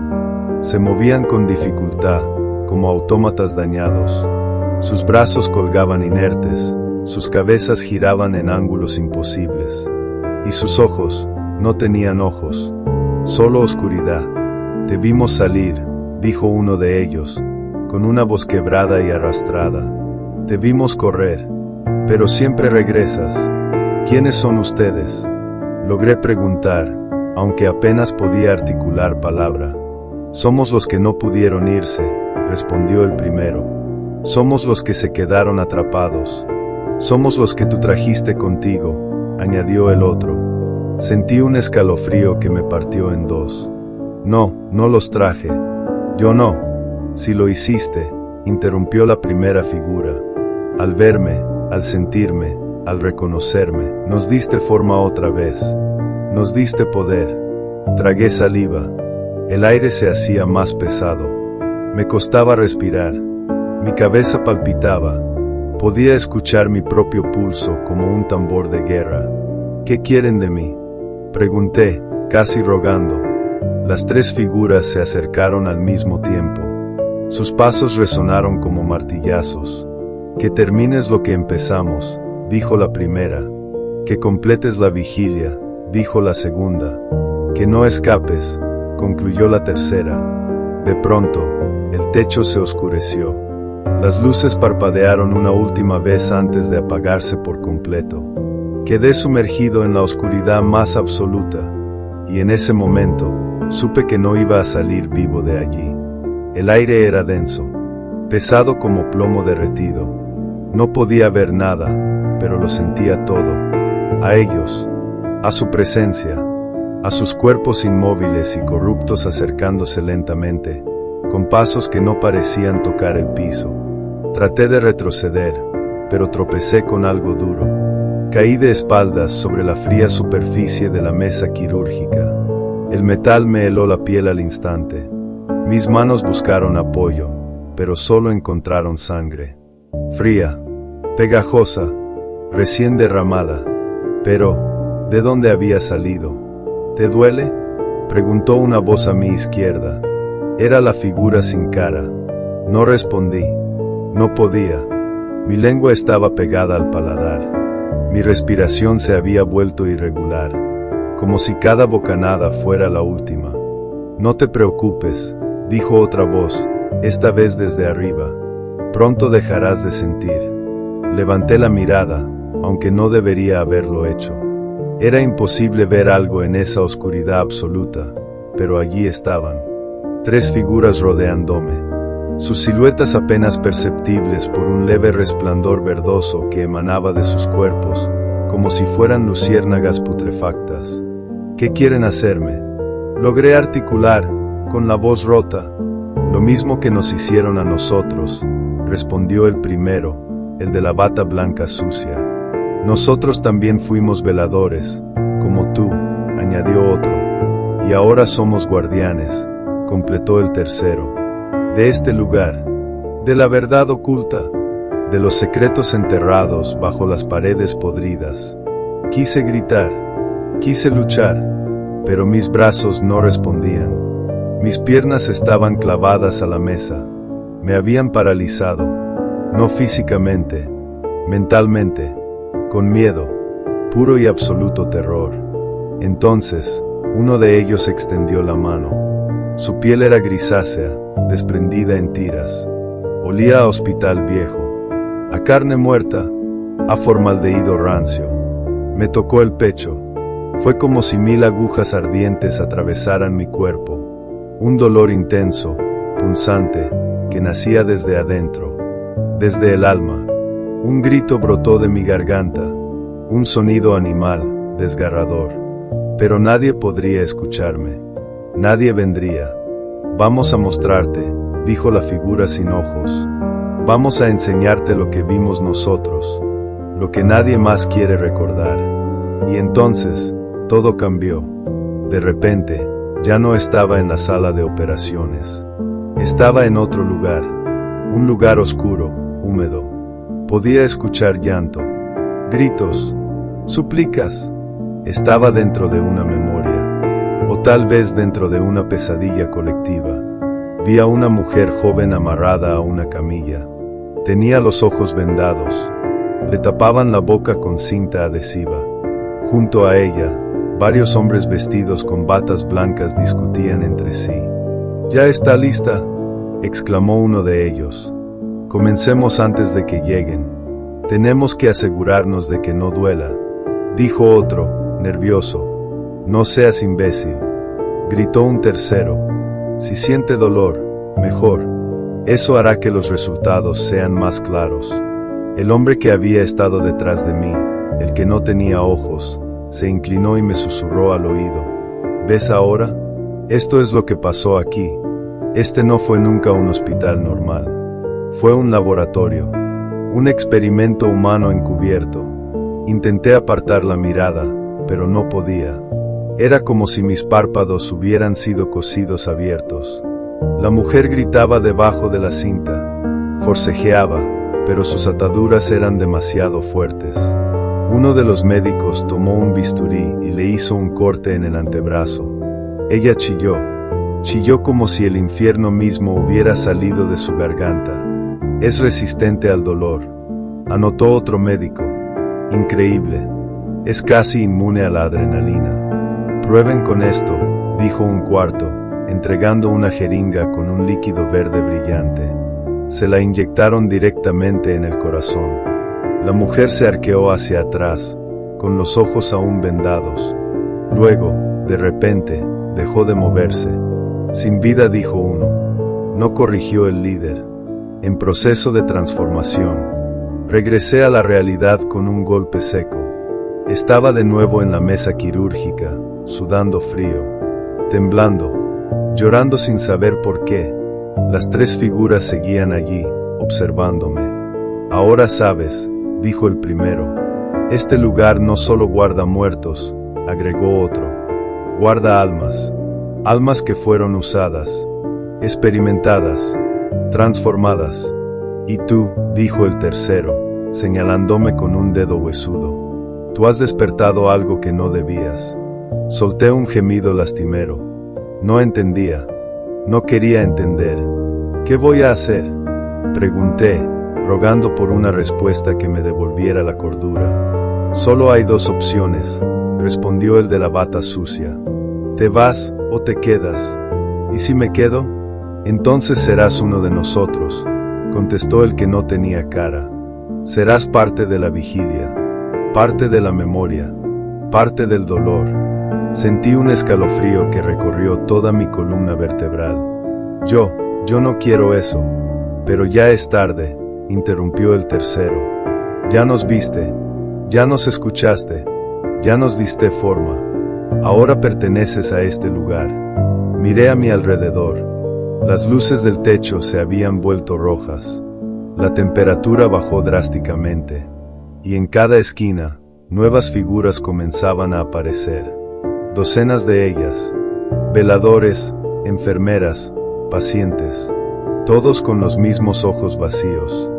Se movían con dificultad, como autómatas dañados. Sus brazos colgaban inertes, sus cabezas giraban en ángulos imposibles. Y sus ojos no tenían ojos, solo oscuridad. Te vimos salir, dijo uno de ellos, con una voz quebrada y arrastrada. Te vimos correr, pero siempre regresas. ¿Quiénes son ustedes?, logré preguntar, aunque apenas podía articular palabra. Somos los que no pudieron irse, respondió el primero. Somos los que se quedaron atrapados. Somos los que tú trajiste contigo, añadió el otro. Sentí un escalofrío que me partió en dos. No, no los traje. Yo no. Si lo hiciste, interrumpió la primera figura. Al verme, al sentirme, al reconocerme, nos diste forma otra vez. Nos diste poder. Tragué saliva. El aire se hacía más pesado. Me costaba respirar. Mi cabeza palpitaba. Podía escuchar mi propio pulso como un tambor de guerra. ¿Qué quieren de mí?, pregunté, casi rogando. Las tres figuras se acercaron al mismo tiempo. Sus pasos resonaron como martillazos. Que termines lo que empezamos, dijo la primera. Que completes la vigilia, dijo la segunda. Que no escapes, concluyó la tercera. De pronto, el techo se oscureció. Las luces parpadearon una última vez antes de apagarse por completo. Quedé sumergido en la oscuridad más absoluta, y en ese momento, supe que no iba a salir vivo de allí. El aire era denso, pesado como plomo derretido. No podía ver nada, pero lo sentía todo. A ellos, a su presencia, a sus cuerpos inmóviles y corruptos acercándose lentamente, con pasos que no parecían tocar el piso. Traté de retroceder, pero tropecé con algo duro. Caí de espaldas sobre la fría superficie de la mesa quirúrgica. El metal me heló la piel al instante. Mis manos buscaron apoyo, pero solo encontraron sangre. Fría, pegajosa, recién derramada. Pero, ¿de dónde había salido? ¿Te duele?, preguntó una voz a mi izquierda. Era la figura sin cara. No respondí. No podía. Mi lengua estaba pegada al paladar. Mi respiración se había vuelto irregular, como si cada bocanada fuera la última. No te preocupes, dijo otra voz, esta vez desde arriba. Pronto dejarás de sentir. Levanté la mirada, aunque no debería haberlo hecho. Era imposible ver algo en esa oscuridad absoluta, pero allí estaban. Tres figuras rodeándome. Sus siluetas apenas perceptibles por un leve resplandor verdoso que emanaba de sus cuerpos, como si fueran luciérnagas putrefactas. ¿Qué quieren hacerme?, logré articular, con la voz rota. Lo mismo que nos hicieron a nosotros, respondió el primero, el de la bata blanca sucia. Nosotros también fuimos veladores, como tú, añadió otro. Y ahora somos guardianes, completó el tercero. De este lugar, de la verdad oculta, de los secretos enterrados bajo las paredes podridas. Quise gritar, quise luchar, pero mis brazos no respondían. Mis piernas estaban clavadas a la mesa, me habían paralizado, no físicamente, mentalmente, con miedo, puro y absoluto terror. Entonces, uno de ellos extendió la mano. Su piel era grisácea, desprendida en tiras. Olía a hospital viejo, a carne muerta, a formaldehído rancio. Me tocó el pecho. Fue como si 1000 agujas ardientes atravesaran mi cuerpo. Un dolor intenso, punzante, que nacía desde adentro, desde el alma. Un grito brotó de mi garganta, un sonido animal, desgarrador. Pero nadie podría escucharme. Nadie vendría. Vamos a mostrarte, dijo la figura sin ojos. Vamos a enseñarte lo que vimos nosotros, lo que nadie más quiere recordar. Y entonces, todo cambió. De repente, ya no estaba en la sala de operaciones. Estaba en otro lugar, un lugar oscuro, húmedo. Podía escuchar llanto, gritos, súplicas. Estaba dentro de una memoria, o tal vez dentro de una pesadilla colectiva. Vi a una mujer joven amarrada a una camilla. Tenía los ojos vendados. Le tapaban la boca con cinta adhesiva. Junto a ella, varios hombres vestidos con batas blancas discutían entre sí. «¿Ya está lista?», exclamó uno de ellos. «Comencemos antes de que lleguen. Tenemos que asegurarnos de que no duela», dijo otro, nervioso. «No seas imbécil», gritó un tercero. «Si siente dolor, mejor. Eso hará que los resultados sean más claros». El hombre que había estado detrás de mí, el que no tenía ojos, se inclinó y me susurró al oído. «¿Ves ahora? Esto es lo que pasó aquí. Este no fue nunca un hospital normal. Fue un laboratorio, un experimento humano encubierto». Intenté apartar la mirada, pero no podía. Era como si mis párpados hubieran sido cosidos abiertos. La mujer gritaba debajo de la cinta, forcejeaba, pero sus ataduras eran demasiado fuertes. Uno de los médicos tomó un bisturí y le hizo un corte en el antebrazo. Ella chilló como si el infierno mismo hubiera salido de su garganta. «Es resistente al dolor», anotó otro médico. «Increíble. Es casi inmune a la adrenalina». «Prueben con esto», dijo un cuarto, entregando una jeringa con un líquido verde brillante. Se la inyectaron directamente en el corazón. La mujer se arqueó hacia atrás, con los ojos aún vendados. Luego, de repente, dejó de moverse. «Sin vida», dijo uno. No corrigió el líder. «En proceso de transformación». Regresé a la realidad con un golpe seco. Estaba de nuevo en la mesa quirúrgica, sudando frío, temblando, llorando sin saber por qué. Las 3 figuras seguían allí, observándome. «Ahora sabes», dijo el primero. «Este lugar no solo guarda muertos», agregó otro. «Guarda almas. Almas que fueron usadas, experimentadas, transformadas». «Y tú», dijo el tercero, señalándome con un dedo huesudo. «Tú has despertado algo que no debías». Solté un gemido lastimero. No entendía. No quería entender. «¿Qué voy a hacer?», pregunté, rogando por una respuesta que me devolviera la cordura. «Solo hay 2 opciones», respondió el de la bata sucia. «Te vas o te quedas». «¿Y si me quedo?». «Entonces serás uno de nosotros», contestó el que no tenía cara. «Serás parte de la vigilia, parte de la memoria, parte del dolor». Sentí un escalofrío que recorrió toda mi columna vertebral. Yo no quiero eso». «Pero ya es tarde», interrumpió el tercero. «Ya nos viste, ya nos escuchaste, ya nos diste forma. Ahora perteneces a este lugar». Miré a mi alrededor. Las luces del techo se habían vuelto rojas. La temperatura bajó drásticamente. Y en cada esquina, nuevas figuras comenzaban a aparecer. Docenas de ellas. Veladores, enfermeras, pacientes. Todos con los mismos ojos vacíos.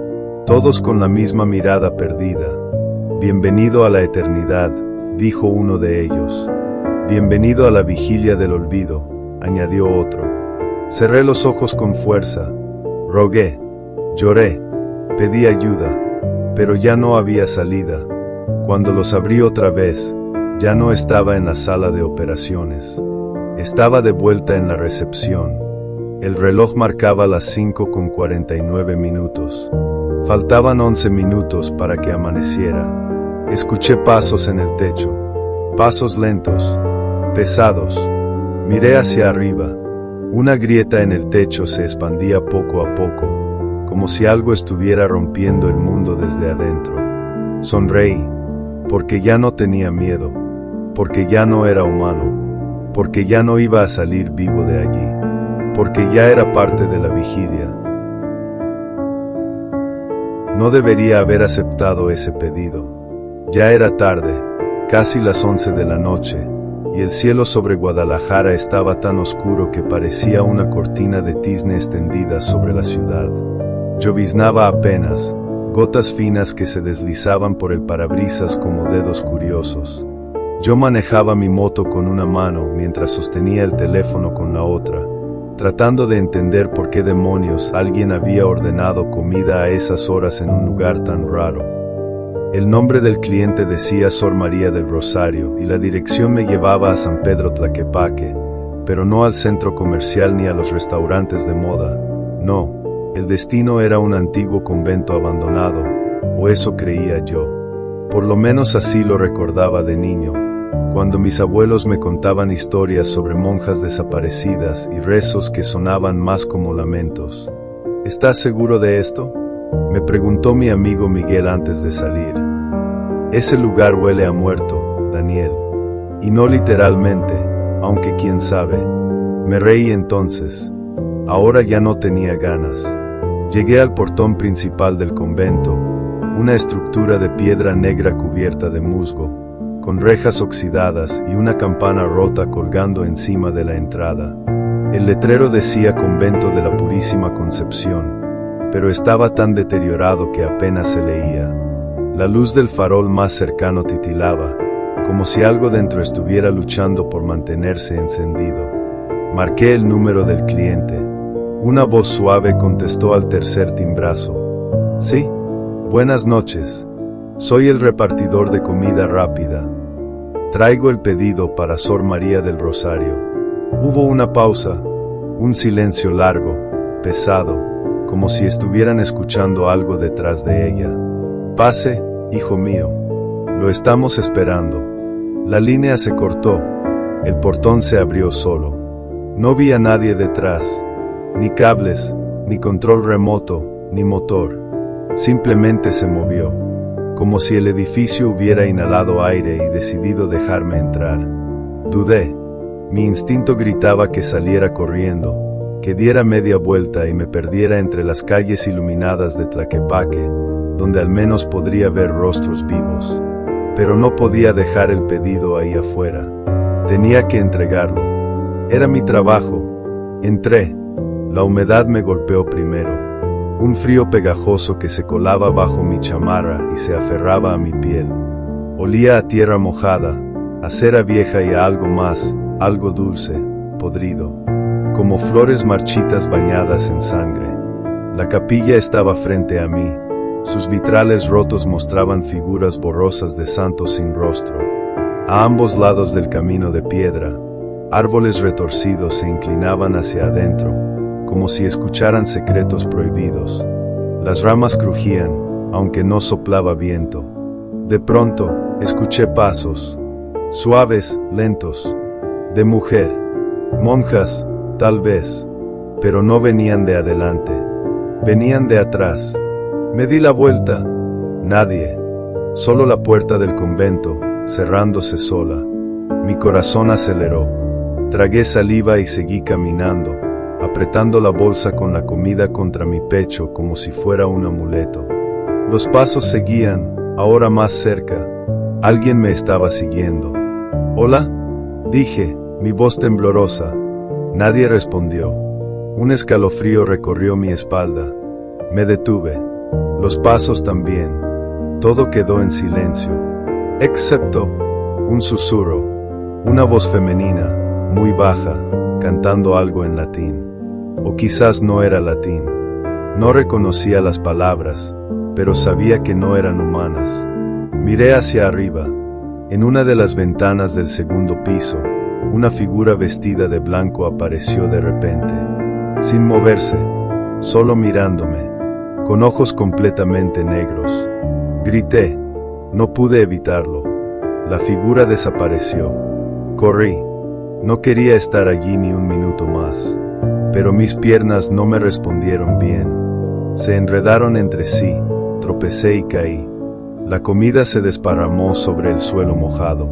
Todos con la misma mirada perdida. «Bienvenido a la eternidad», dijo uno de ellos. «Bienvenido a la vigilia del olvido», añadió otro. Cerré los ojos con fuerza. Rogué, lloré, pedí ayuda, pero ya no había salida. Cuando los abrí otra vez, Ya no estaba en la sala de operaciones. Estaba de vuelta en la recepción. El reloj marcaba las 5:49. Faltaban 11 minutos para que amaneciera. Escuché pasos en el techo. Pasos lentos, pesados. Miré hacia arriba. Una grieta en el techo se expandía poco a poco, como si algo estuviera rompiendo el mundo desde adentro. Sonreí, porque ya no tenía miedo, porque ya no era humano, porque ya no iba a salir vivo de allí, porque ya era parte de la vigilia. No debería haber aceptado ese pedido. Ya era tarde, casi las 11 de la noche, y el cielo sobre Guadalajara estaba tan oscuro que parecía una cortina de tizne extendida sobre la ciudad. Lloviznaba apenas, gotas finas que se deslizaban por el parabrisas como dedos curiosos. Yo manejaba mi moto con una mano mientras sostenía el teléfono con la otra, tratando de entender por qué demonios alguien había ordenado comida a esas horas en un lugar tan raro. El nombre del cliente decía Sor María del Rosario y la dirección me llevaba a San Pedro Tlaquepaque, pero no al centro comercial ni a los restaurantes de moda. No, el destino era un antiguo convento abandonado, o eso creía yo. Por lo menos así lo recordaba de niño, cuando mis abuelos me contaban historias sobre monjas desaparecidas y rezos que sonaban más como lamentos. ¿Estás seguro de esto?, me preguntó mi amigo Miguel antes de salir. Ese lugar huele a muerto, Daniel. Y no literalmente, aunque quién sabe. Me reí entonces. Ahora ya no tenía ganas. Llegué al portón principal del convento, una estructura de piedra negra cubierta de musgo, con rejas oxidadas y una campana rota colgando encima de la entrada. El letrero decía Convento de la Purísima Concepción, pero estaba tan deteriorado que apenas se leía. La luz del farol más cercano titilaba, como si algo dentro estuviera luchando por mantenerse encendido. Marqué el número del cliente. Una voz suave contestó al tercer timbrazo. Sí, buenas noches. Soy el repartidor de comida rápida. Traigo el pedido para Sor María del Rosario. Hubo una pausa, un silencio largo, pesado, como si estuvieran escuchando algo detrás de ella. Pase, hijo mío. Lo estamos esperando. La línea se cortó. El portón se abrió solo. No vi a nadie detrás. Ni cables, ni control remoto, ni motor. Simplemente se movió, como si el edificio hubiera inhalado aire y decidido dejarme entrar. Dudé. Mi instinto gritaba que saliera corriendo, que diera media vuelta y me perdiera entre las calles iluminadas de Tlaquepaque, donde al menos podría ver rostros vivos. Pero no podía dejar el pedido ahí afuera. Tenía que entregarlo. Era mi trabajo. Entré. La humedad me golpeó primero. Un frío pegajoso que se colaba bajo mi chamarra y se aferraba a mi piel. Olía a tierra mojada, a cera vieja y a algo más, algo dulce, podrido, como flores marchitas bañadas en sangre. La capilla estaba frente a mí. Sus vitrales rotos mostraban figuras borrosas de santos sin rostro. A ambos lados del camino de piedra, árboles retorcidos se inclinaban hacia adentro, como si escucharan secretos prohibidos. Las ramas crujían, aunque no soplaba viento. De pronto, escuché pasos, suaves, lentos, de mujer. Monjas, tal vez, pero no venían de adelante. Venían de atrás. Me di la vuelta. Nadie. Solo la puerta del convento, cerrándose sola. Mi corazón aceleró. Tragué saliva y seguí caminando, apretando la bolsa con la comida contra mi pecho como si fuera un amuleto. Los pasos seguían, ahora más cerca. Alguien me estaba siguiendo. «¿Hola?», dije, mi voz temblorosa. Nadie respondió. Un escalofrío recorrió mi espalda. Me detuve. Los pasos también. Todo quedó en silencio, excepto un susurro, una voz femenina, muy baja, cantando algo en latín. O quizás no era latín. No reconocía las palabras, pero sabía que no eran humanas. Miré hacia arriba. En una de las ventanas del segundo piso, una figura vestida de blanco apareció de repente, sin moverse, solo mirándome, con ojos completamente negros. Grité, no pude evitarlo. La figura desapareció. Corrí. No quería estar allí ni un minuto más, pero mis piernas no me respondieron bien. Se enredaron entre sí, tropecé y caí. La comida se desparramó sobre el suelo mojado.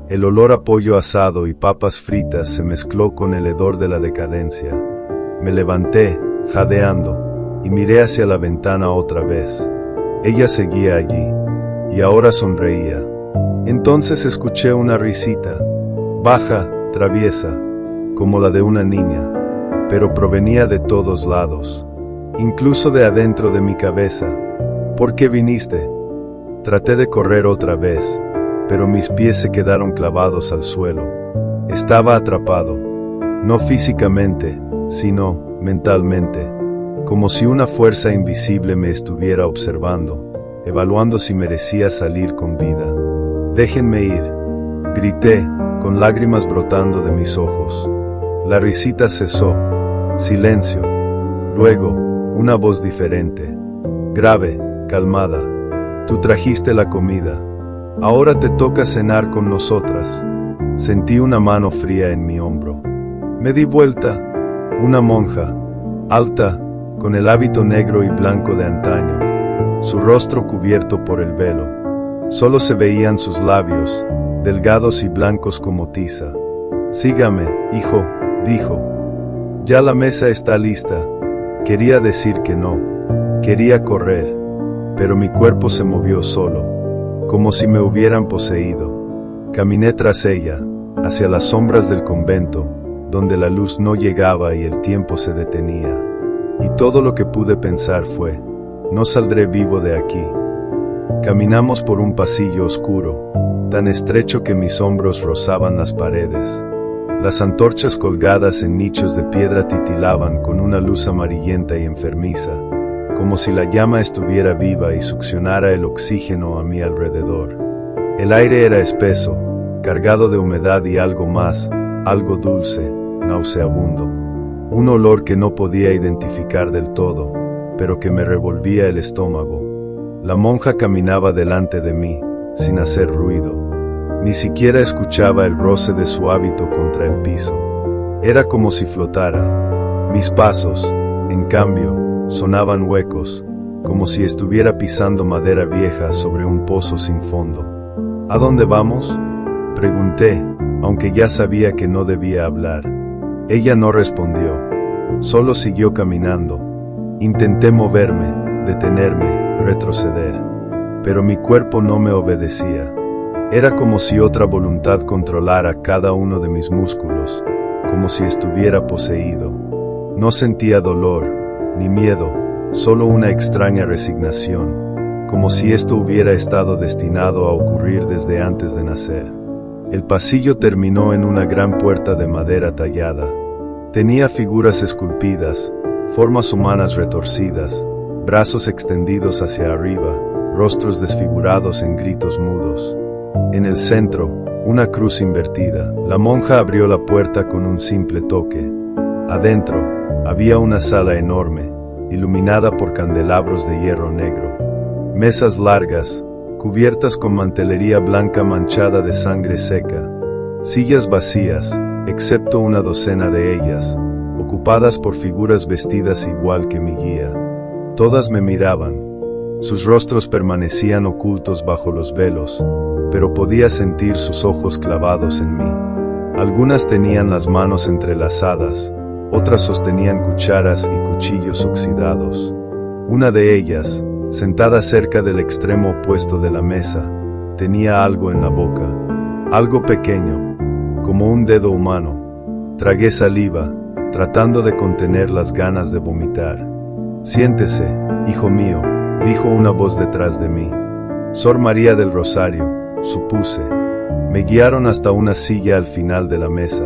El olor a pollo asado y papas fritas se mezcló con el hedor de la decadencia. Me levanté, jadeando, y miré hacia la ventana otra vez. Ella seguía allí, y ahora sonreía. Entonces escuché una risita, baja, traviesa, como la de una niña, pero provenía de todos lados, incluso de adentro de mi cabeza. ¿Por qué viniste? Traté de correr otra vez, pero mis pies se quedaron clavados al suelo. Estaba atrapado, no físicamente, sino mentalmente, como si una fuerza invisible me estuviera observando, evaluando si merecía salir con vida. «Déjenme ir», grité, con lágrimas brotando de mis ojos. La risita cesó. Silencio. Luego, una voz diferente, grave, calmada. «Tú trajiste la comida. Ahora te toca cenar con nosotras». Sentí una mano fría en mi hombro. Me di vuelta. Una monja, alta, con el hábito negro y blanco de antaño, su rostro cubierto por el velo. Solo se veían sus labios, delgados y blancos como tiza. «Sígame, hijo», dijo. «Ya la mesa está lista». Quería decir que no. Quería correr, pero mi cuerpo se movió solo, como si me hubieran poseído. Caminé tras ella, hacia las sombras del convento, donde la luz no llegaba y el tiempo se detenía. Y todo lo que pude pensar fue, no saldré vivo de aquí. Caminamos por un pasillo oscuro, tan estrecho que mis hombros rozaban las paredes. Las antorchas colgadas en nichos de piedra titilaban con una luz amarillenta y enfermiza, como si la llama estuviera viva y succionara el oxígeno a mi alrededor. El aire era espeso, cargado de humedad y algo más, algo dulce, nauseabundo. Un olor que no podía identificar del todo, pero que me revolvía el estómago. La monja caminaba delante de mí, sin hacer ruido. Ni siquiera escuchaba el roce de su hábito contra el piso. Era como si flotara. Mis pasos, en cambio, sonaban huecos, como si estuviera pisando madera vieja sobre un pozo sin fondo. «¿A dónde vamos?», pregunté, aunque ya sabía que no debía hablar. Ella no respondió, solo siguió caminando. Intenté moverme, detenerme, retroceder, pero mi cuerpo no me obedecía. Era como si otra voluntad controlara cada uno de mis músculos, como si estuviera poseído. No sentía dolor, ni miedo, solo una extraña resignación, como si esto hubiera estado destinado a ocurrir desde antes de nacer. El pasillo terminó en una gran puerta de madera tallada. Tenía figuras esculpidas, formas humanas retorcidas, brazos extendidos hacia arriba, rostros desfigurados en gritos mudos. En el centro, una cruz invertida. La monja abrió la puerta con un simple toque. Adentro, había una sala enorme, iluminada por candelabros de hierro negro. Mesas largas, cubiertas con mantelería blanca manchada de sangre seca. Sillas vacías, excepto una docena de ellas, ocupadas por figuras vestidas igual que mi guía. Todas me miraban. Sus rostros permanecían ocultos bajo los velos, pero podía sentir sus ojos clavados en mí. Algunas tenían las manos entrelazadas, otras sostenían cucharas y cuchillos oxidados. Una de ellas, sentada cerca del extremo opuesto de la mesa, tenía algo en la boca, algo pequeño, como un dedo humano. Tragué saliva, tratando de contener las ganas de vomitar. «Siéntese, hijo mío», dijo una voz detrás de mí. «Sor María del Rosario», supuse. Me guiaron hasta una silla al final de la mesa.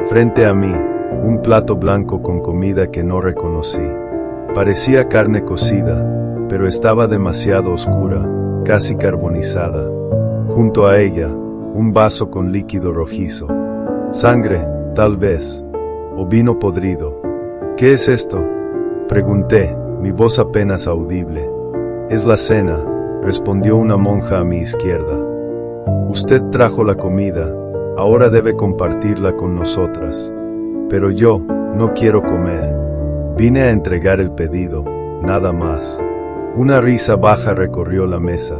Frente a mí, un plato blanco con comida que no reconocí. Parecía carne cocida, pero estaba demasiado oscura, casi carbonizada. Junto a ella, un vaso con líquido rojizo. Sangre, tal vez. O vino podrido. ¿Qué es esto? Pregunté, mi voz apenas audible. Es la cena, respondió una monja a mi izquierda. Usted trajo la comida, ahora debe compartirla con nosotras. Pero yo, no quiero comer. Vine a entregar el pedido, nada más. Una risa baja recorrió la mesa.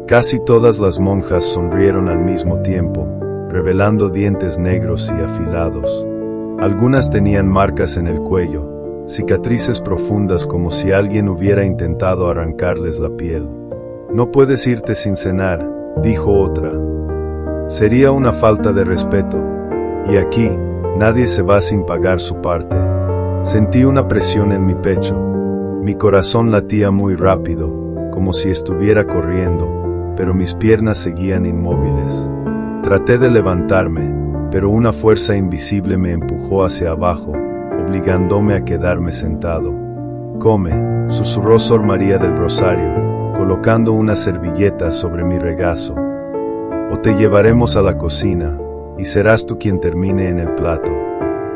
Casi todas las monjas sonrieron al mismo tiempo, revelando dientes negros y afilados. Algunas tenían marcas en el cuello, cicatrices profundas como si alguien hubiera intentado arrancarles la piel. No puedes irte sin cenar, dijo otra. Sería una falta de respeto. Y aquí, nadie se va sin pagar su parte. Sentí una presión en mi pecho. Mi corazón latía muy rápido, como si estuviera corriendo, pero mis piernas seguían inmóviles. Traté de levantarme, pero una fuerza invisible me empujó hacia abajo, obligándome a quedarme sentado. Come, susurró Sor María del Rosario, colocando una servilleta sobre mi regazo. O te llevaremos a la cocina, y serás tú quien termine en el plato.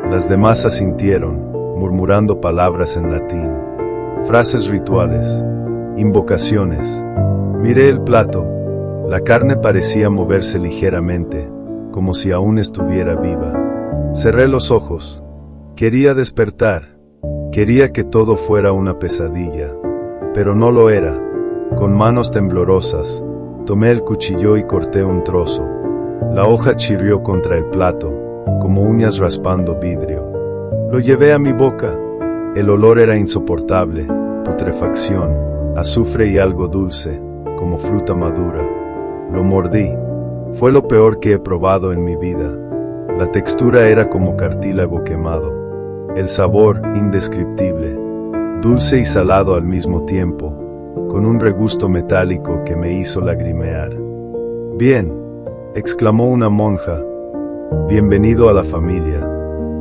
Las demás asintieron, murmurando palabras en latín. Frases rituales, invocaciones. Miré el plato. La carne parecía moverse ligeramente, como si aún estuviera viva. Cerré los ojos. Quería despertar. Quería que todo fuera una pesadilla. Pero no lo era. Con manos temblorosas, tomé el cuchillo y corté un trozo. La hoja chirrió contra el plato, como uñas raspando vidrio. Lo llevé a mi boca. El olor era insoportable, putrefacción, azufre y algo dulce, como fruta madura. Lo mordí. Fue lo peor que he probado en mi vida. La textura era como cartílago quemado. El sabor, indescriptible. Dulce y salado al mismo tiempo, con un regusto metálico que me hizo lagrimear. Bien, exclamó una monja. Bienvenido a la familia.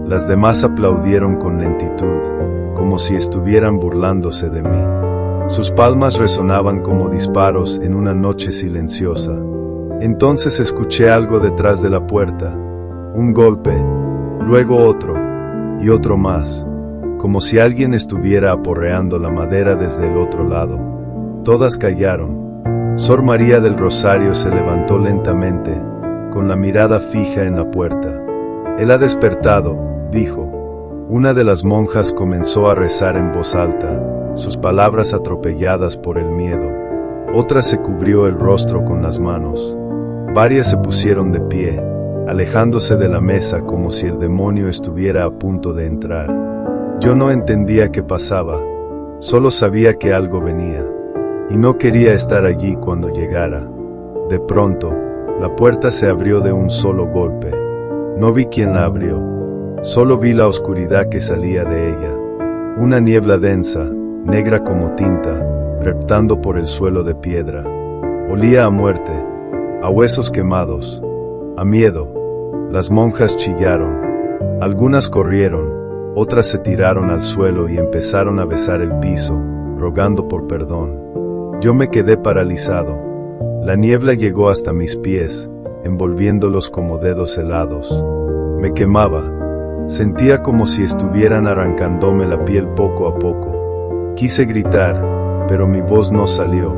Las demás aplaudieron con lentitud, como si estuvieran burlándose de mí. Sus palmas resonaban como disparos en una noche silenciosa. Entonces escuché algo detrás de la puerta. Un golpe, luego otro, y otro más, como si alguien estuviera aporreando la madera desde el otro lado. Todas callaron. Sor María del Rosario se levantó lentamente, con la mirada fija en la puerta. Él ha despertado, dijo. Una de las monjas comenzó a rezar en voz alta, sus palabras atropelladas por el miedo. Otra se cubrió el rostro con las manos. Varias se pusieron de pie, alejándose de la mesa como si el demonio estuviera a punto de entrar. Yo no entendía qué pasaba, solo sabía que algo venía, y no quería estar allí cuando llegara. De pronto, la puerta se abrió de un solo golpe. No vi quién la abrió, solo vi la oscuridad que salía de ella. Una niebla densa, negra como tinta, reptando por el suelo de piedra. Olía a muerte, a huesos quemados, a miedo. Las monjas chillaron. Algunas corrieron, otras se tiraron al suelo y empezaron a besar el piso, rogando por perdón. Yo me quedé paralizado. La niebla llegó hasta mis pies, envolviéndolos como dedos helados. Me quemaba. Sentía como si estuvieran arrancándome la piel poco a poco. Quise gritar, pero mi voz no salió.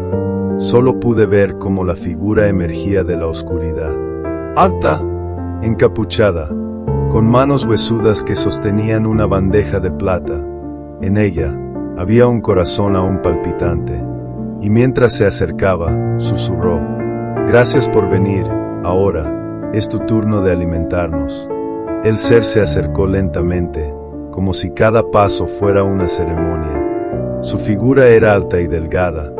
Solo pude ver cómo la figura emergía de la oscuridad. Alta, encapuchada, con manos huesudas que sostenían una bandeja de plata. En ella había un corazón aún palpitante. Y mientras se acercaba, susurró: «Gracias por venir, ahora, es tu turno de alimentarnos». El ser se acercó lentamente, como si cada paso fuera una ceremonia. Su figura era alta y delgada,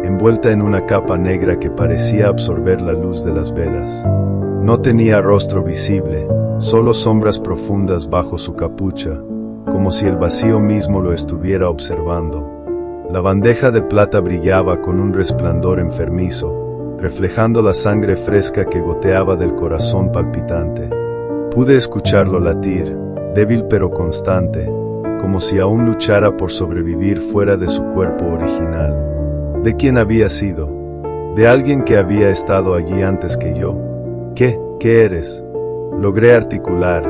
envuelta en una capa negra que parecía absorber la luz de las velas. No tenía rostro visible, solo sombras profundas bajo su capucha, como si el vacío mismo lo estuviera observando. La bandeja de plata brillaba con un resplandor enfermizo, reflejando la sangre fresca que goteaba del corazón palpitante. Pude escucharlo latir, débil pero constante, como si aún luchara por sobrevivir fuera de su cuerpo original. ¿De quién había sido? ¿De alguien que había estado allí antes que yo? ¿Qué eres? Logré articular,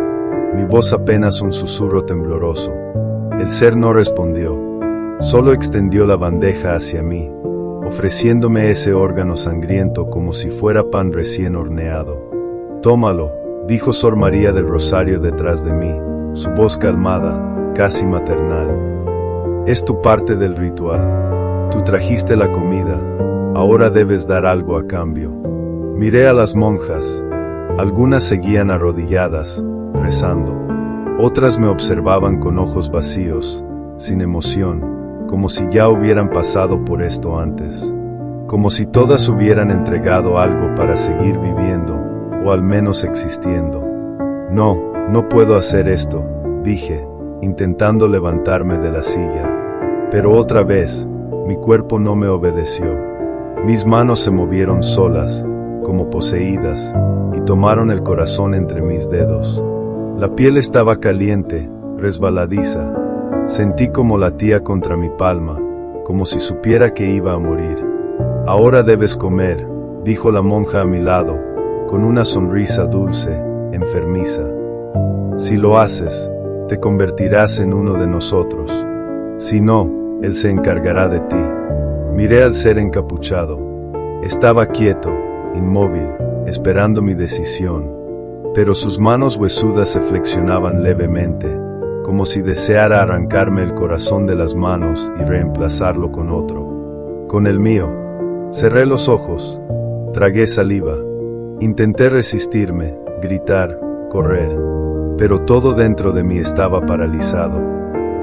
mi voz apenas un susurro tembloroso. El ser no respondió, solo extendió la bandeja hacia mí, ofreciéndome ese órgano sangriento como si fuera pan recién horneado. Tómalo, dijo Sor María del Rosario detrás de mí, su voz calmada, casi maternal. Es tu parte del ritual. Tú trajiste la comida, ahora debes dar algo a cambio. Miré a las monjas. Algunas seguían arrodilladas, rezando. Otras me observaban con ojos vacíos, sin emoción, como si ya hubieran pasado por esto antes. Como si todas hubieran entregado algo para seguir viviendo, o al menos existiendo. No puedo hacer esto, dije, intentando levantarme de la silla. Pero otra vez, mi cuerpo no me obedeció. Mis manos se movieron solas, como poseídas, y tomaron el corazón entre mis dedos. La piel estaba caliente, resbaladiza. Sentí como latía contra mi palma, como si supiera que iba a morir. Ahora debes comer, dijo la monja a mi lado, con una sonrisa dulce, enfermiza. Si lo haces, te convertirás en uno de nosotros. Si no, él se encargará de ti. Miré al ser encapuchado. Estaba quieto, inmóvil, esperando mi decisión. Pero sus manos huesudas se flexionaban levemente, como si deseara arrancarme el corazón de las manos y reemplazarlo con otro. Con el mío. Cerré los ojos. Tragué saliva. Intenté resistirme, gritar, correr. Pero todo dentro de mí estaba paralizado.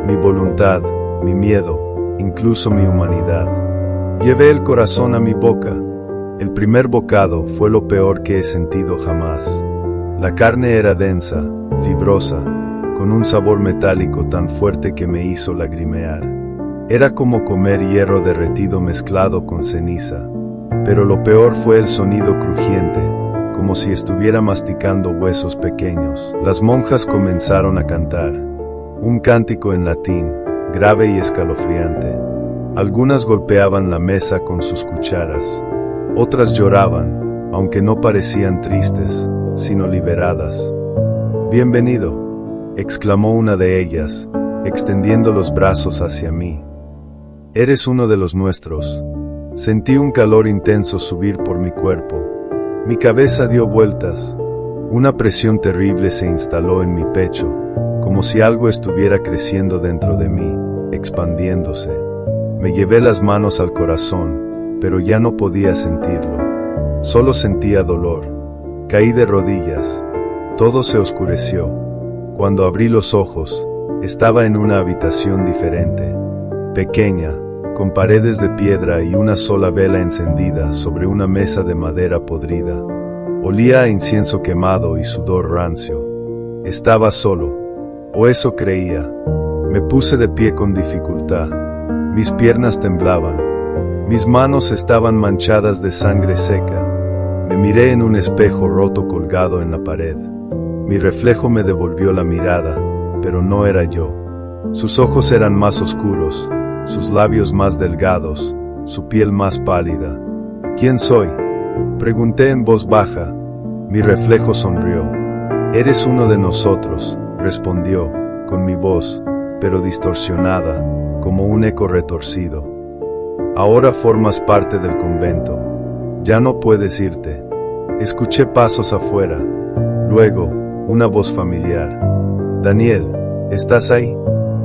Mi voluntad, mi miedo, incluso mi humanidad. Llevé el corazón a mi boca. El primer bocado fue lo peor que he sentido jamás. La carne era densa, fibrosa, con un sabor metálico tan fuerte que me hizo lagrimear. Era como comer hierro derretido mezclado con ceniza. Pero lo peor fue el sonido crujiente, como si estuviera masticando huesos pequeños. Las monjas comenzaron a cantar. Un cántico en latín, grave y escalofriante. Algunas golpeaban la mesa con sus cucharas. Otras lloraban, aunque no parecían tristes, sino liberadas. «Bienvenido», exclamó una de ellas, extendiendo los brazos hacia mí. «Eres uno de los nuestros». Sentí un calor intenso subir por mi cuerpo. Mi cabeza dio vueltas. Una presión terrible se instaló en mi pecho, como si algo estuviera creciendo dentro de mí, expandiéndose. Me llevé las manos al corazón, pero ya no podía sentirlo. Solo sentía dolor. Caí de rodillas. Todo se oscureció. Cuando abrí los ojos, estaba en una habitación diferente. Pequeña, con paredes de piedra y una sola vela encendida sobre una mesa de madera podrida. Olía a incienso quemado y sudor rancio. Estaba solo, o eso creía. Me puse de pie con dificultad. Mis piernas temblaban. Mis manos estaban manchadas de sangre seca. Me miré en un espejo roto colgado en la pared. Mi reflejo me devolvió la mirada, pero no era yo. Sus ojos eran más oscuros, sus labios más delgados, su piel más pálida. ¿Quién soy?, pregunté en voz baja. Mi reflejo sonrió. Eres uno de nosotros, respondió, con mi voz, pero distorsionada, como un eco retorcido. Ahora formas parte del convento. Ya no puedes irte. Escuché pasos afuera. Luego, una voz familiar. Daniel, ¿estás ahí?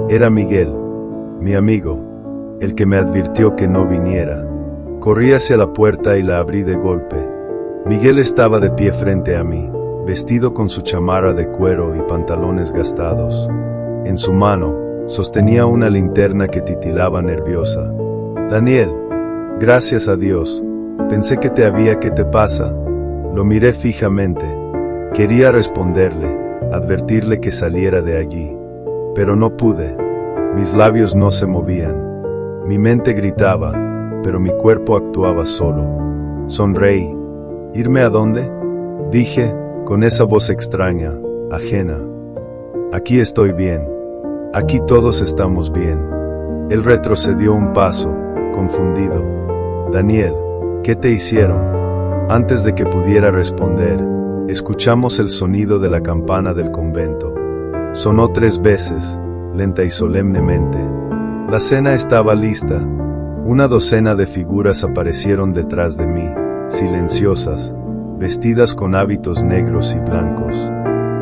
Era Miguel, mi amigo, el que me advirtió que no viniera. Corrí hacia la puerta y la abrí de golpe. Miguel estaba de pie frente a mí, vestido con su chamarra de cuero y pantalones gastados. En su mano, sostenía una linterna que titilaba nerviosa. Daniel, gracias a Dios. Pensé que te había. ¿Qué te pasa? Lo miré fijamente. Quería responderle, advertirle que saliera de allí. Pero no pude. Mis labios no se movían. Mi mente gritaba, pero mi cuerpo actuaba solo. Sonreí. ¿Irme a dónde?, dije, con esa voz extraña, ajena. Aquí estoy bien. Aquí todos estamos bien. Él retrocedió un paso, confundido. Daniel, ¿qué te hicieron? Antes de que pudiera responder, escuchamos el sonido de la campana del convento. Sonó 3 veces, lenta y solemnemente. La cena estaba lista. Una docena de figuras aparecieron detrás de mí, silenciosas, vestidas con hábitos negros y blancos.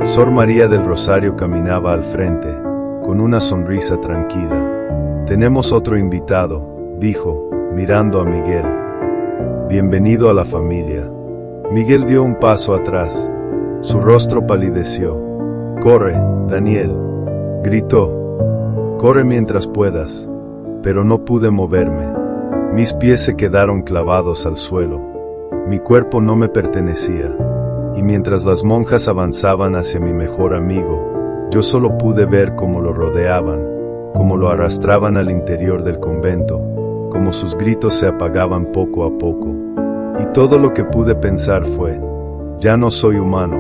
Sor María del Rosario caminaba al frente, con una sonrisa tranquila. «Tenemos otro invitado», dijo, mirando a Miguel. «Bienvenido a la familia». Miguel dio un paso atrás. Su rostro palideció. «Corre, Daniel», gritó. «Corre mientras puedas». Pero no pude moverme. Mis pies se quedaron clavados al suelo. Mi cuerpo no me pertenecía. Y mientras las monjas avanzaban hacia mi mejor amigo, yo solo pude ver cómo lo rodeaban, cómo lo arrastraban al interior del convento, cómo sus gritos se apagaban poco a poco. Y todo lo que pude pensar fue: ya no soy humano.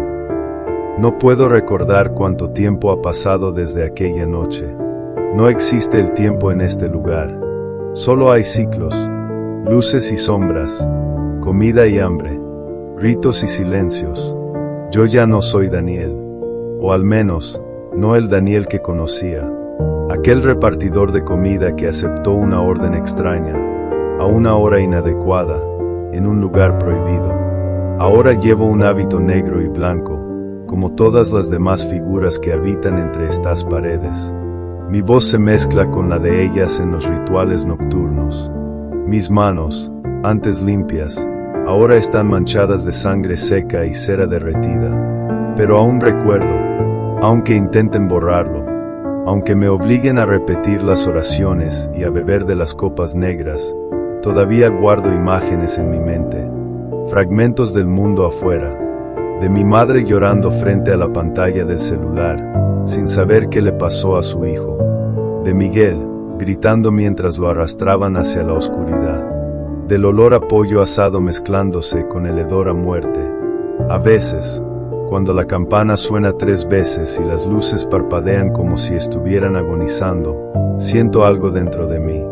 No puedo recordar cuánto tiempo ha pasado desde aquella noche. No existe el tiempo en este lugar. Solo hay ciclos, luces y sombras, comida y hambre, ritos y silencios. Yo ya no soy Daniel, o al menos, no el Daniel que conocía. Aquel repartidor de comida que aceptó una orden extraña, a una hora inadecuada, en un lugar prohibido. Ahora llevo un hábito negro y blanco, como todas las demás figuras que habitan entre estas paredes. Mi voz se mezcla con la de ellas en los rituales nocturnos. Mis manos, antes limpias, ahora están manchadas de sangre seca y cera derretida. Pero aún recuerdo, aunque intenten borrarlo, aunque me obliguen a repetir las oraciones y a beber de las copas negras, todavía guardo imágenes en mi mente, fragmentos del mundo afuera, de mi madre llorando frente a la pantalla del celular, sin saber qué le pasó a su hijo, de Miguel, gritando mientras lo arrastraban hacia la oscuridad, del olor a pollo asado mezclándose con el hedor a muerte. A veces, cuando la campana suena 3 veces y las luces parpadean como si estuvieran agonizando, siento algo dentro de mí,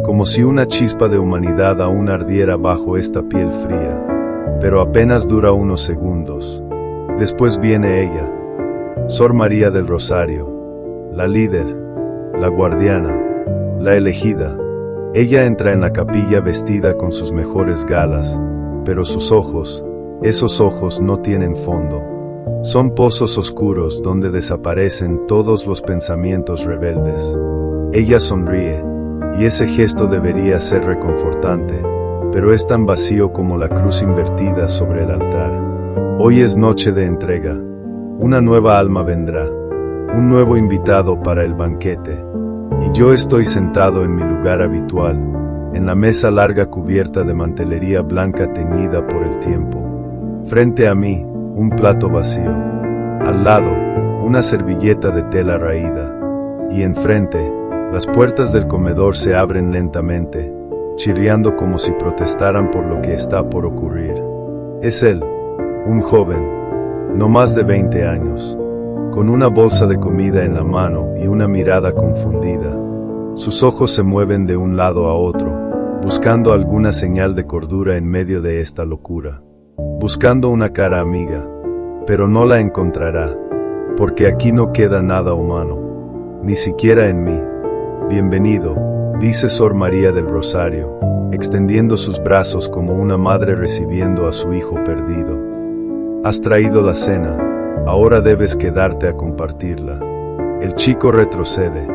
como si una chispa de humanidad aún ardiera bajo esta piel fría, pero apenas dura unos segundos. Después viene ella, Sor María del Rosario, la líder, la guardiana, la elegida. Ella entra en la capilla vestida con sus mejores galas, pero sus ojos, esos ojos no tienen fondo. Son pozos oscuros donde desaparecen todos los pensamientos rebeldes. Ella sonríe, y ese gesto debería ser reconfortante, pero es tan vacío como la cruz invertida sobre el altar. Hoy es noche de entrega. Una nueva alma vendrá, un nuevo invitado para el banquete, y yo estoy sentado en mi lugar habitual, en la mesa larga cubierta de mantelería blanca teñida por el tiempo. Frente a mí, un plato vacío, al lado, una servilleta de tela raída, y enfrente, las puertas del comedor se abren lentamente, chirriando como si protestaran por lo que está por ocurrir. Es él, un joven, no más de 20 años, con una bolsa de comida en la mano y una mirada confundida. Sus ojos se mueven de un lado a otro, buscando alguna señal de cordura en medio de esta locura, buscando una cara amiga, pero no la encontrará, porque aquí no queda nada humano, ni siquiera en mí. Bienvenido, dice Sor María del Rosario, extendiendo sus brazos como una madre recibiendo a su hijo perdido. Has traído la cena, ahora debes quedarte a compartirla. El chico retrocede,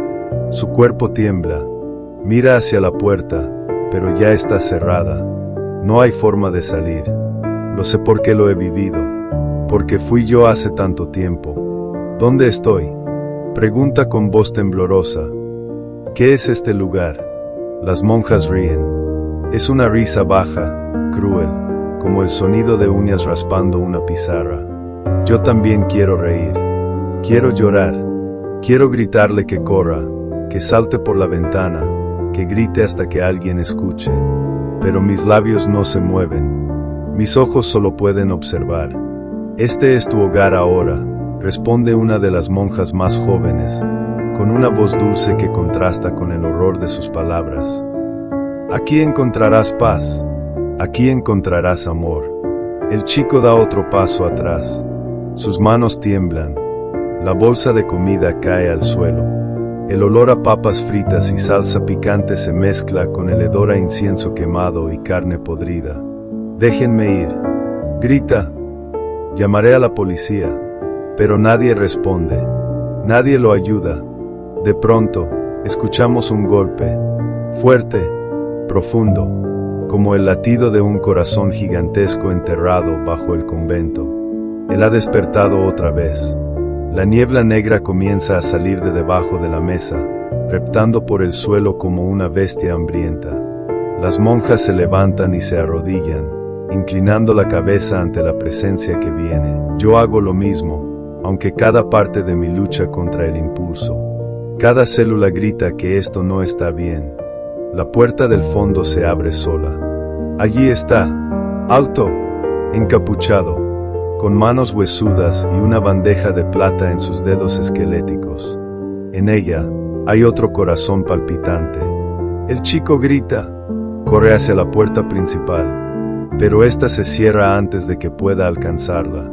su cuerpo tiembla, mira hacia la puerta, pero ya está cerrada. No hay forma de salir. Lo sé porque lo he vivido, porque fui yo hace tanto tiempo. ¿Dónde estoy?, pregunta con voz temblorosa. ¿Qué es este lugar? Las monjas ríen. Es una risa baja, cruel, como el sonido de uñas raspando una pizarra. Yo también quiero reír. Quiero llorar. Quiero gritarle que corra, que salte por la ventana, que grite hasta que alguien escuche. Pero mis labios no se mueven. Mis ojos solo pueden observar. Este es tu hogar ahora, responde una de las monjas más jóvenes, con una voz dulce que contrasta con el horror de sus palabras. Aquí encontrarás paz. Aquí encontrarás amor. El chico da otro paso atrás. Sus manos tiemblan. La bolsa de comida cae al suelo. El olor a papas fritas y salsa picante se mezcla con el hedor a incienso quemado y carne podrida. «Déjenme ir», grita. «Llamaré a la policía». Pero nadie responde. Nadie lo ayuda. De pronto, escuchamos un golpe. Fuerte, profundo, como el latido de un corazón gigantesco enterrado bajo el convento. Él ha despertado otra vez. La niebla negra comienza a salir de debajo de la mesa, reptando por el suelo como una bestia hambrienta. Las monjas se levantan y se arrodillan, inclinando la cabeza ante la presencia que viene. Yo hago lo mismo, aunque cada parte de mi lucha contra el impulso. Cada célula grita que esto no está bien. La puerta del fondo se abre sola. Allí está, alto, encapuchado, con manos huesudas y una bandeja de plata en sus dedos esqueléticos. En ella hay otro corazón palpitante. El chico grita, corre hacia la puerta principal, pero esta se cierra antes de que pueda alcanzarla.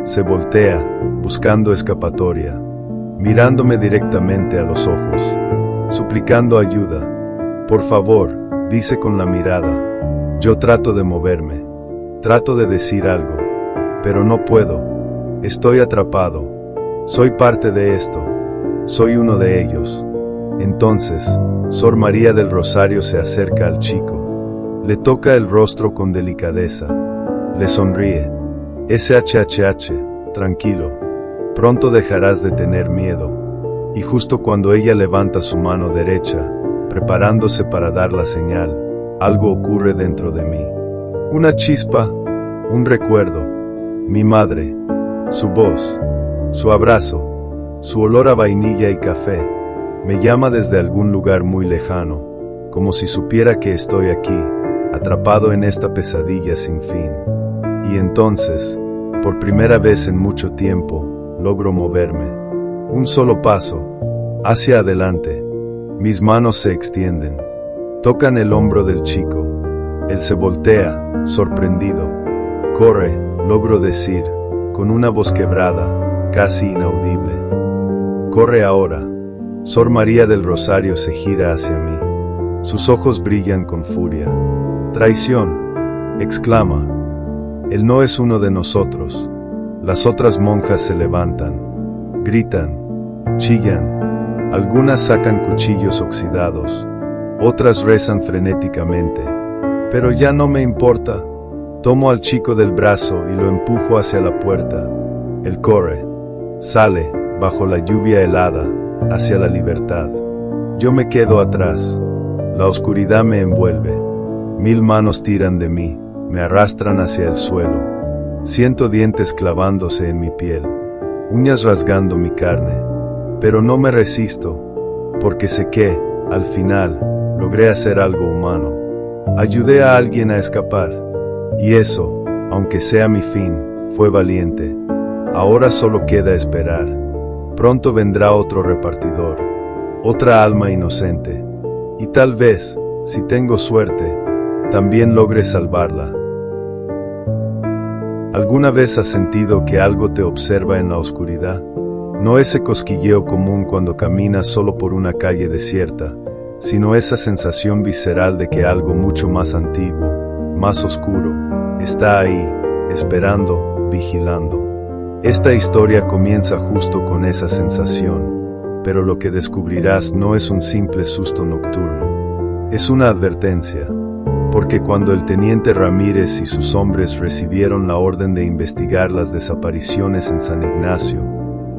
Se voltea, buscando escapatoria, mirándome directamente a los ojos, suplicando ayuda. «Por favor», dice con la mirada. Yo trato de moverme, trato de decir algo, pero no puedo. Estoy atrapado. Soy parte de esto. Soy uno de ellos. Entonces, Sor María del Rosario se acerca al chico. Le toca el rostro con delicadeza. Le sonríe. «SHHH, tranquilo. Pronto dejarás de tener miedo». Y justo cuando ella levanta su mano derecha, preparándose para dar la señal, algo ocurre dentro de mí. Una chispa, un recuerdo, mi madre, su voz, su abrazo, su olor a vainilla y café, me llama desde algún lugar muy lejano, como si supiera que estoy aquí, atrapado en esta pesadilla sin fin. Y entonces, por primera vez en mucho tiempo, logro moverme. Un solo paso, hacia adelante. Mis manos se extienden, tocan el hombro del chico. Él se voltea, sorprendido. «Corre», logro decir, con una voz quebrada, casi inaudible. «Corre ahora». Sor María del Rosario se gira hacia mí. Sus ojos brillan con furia. «Traición», exclama. «Él no es uno de nosotros». Las otras monjas se levantan, gritan, chillan. Algunas sacan cuchillos oxidados, otras rezan frenéticamente. Pero ya no me importa. Tomo al chico del brazo y lo empujo hacia la puerta. Él corre, sale, bajo la lluvia helada, hacia la libertad. Yo me quedo atrás. La oscuridad me envuelve. 1000 manos tiran de mí, me arrastran hacia el suelo. Siento dientes clavándose en mi piel, uñas rasgando mi carne. Pero no me resisto, porque sé que, al final, logré hacer algo humano. Ayudé a alguien a escapar. Y eso, aunque sea mi fin, fue valiente. Ahora solo queda esperar. Pronto vendrá otro repartidor, otra alma inocente. Y tal vez, si tengo suerte, también logre salvarla. ¿Alguna vez has sentido que algo te observa en la oscuridad? No ese cosquilleo común cuando caminas solo por una calle desierta, sino esa sensación visceral de que algo mucho más antiguo, más oscuro, está ahí, esperando, vigilando. Esta historia comienza justo con esa sensación, pero lo que descubrirás no es un simple susto nocturno. Es una advertencia, porque cuando el teniente Ramírez y sus hombres recibieron la orden de investigar las desapariciones en San Ignacio,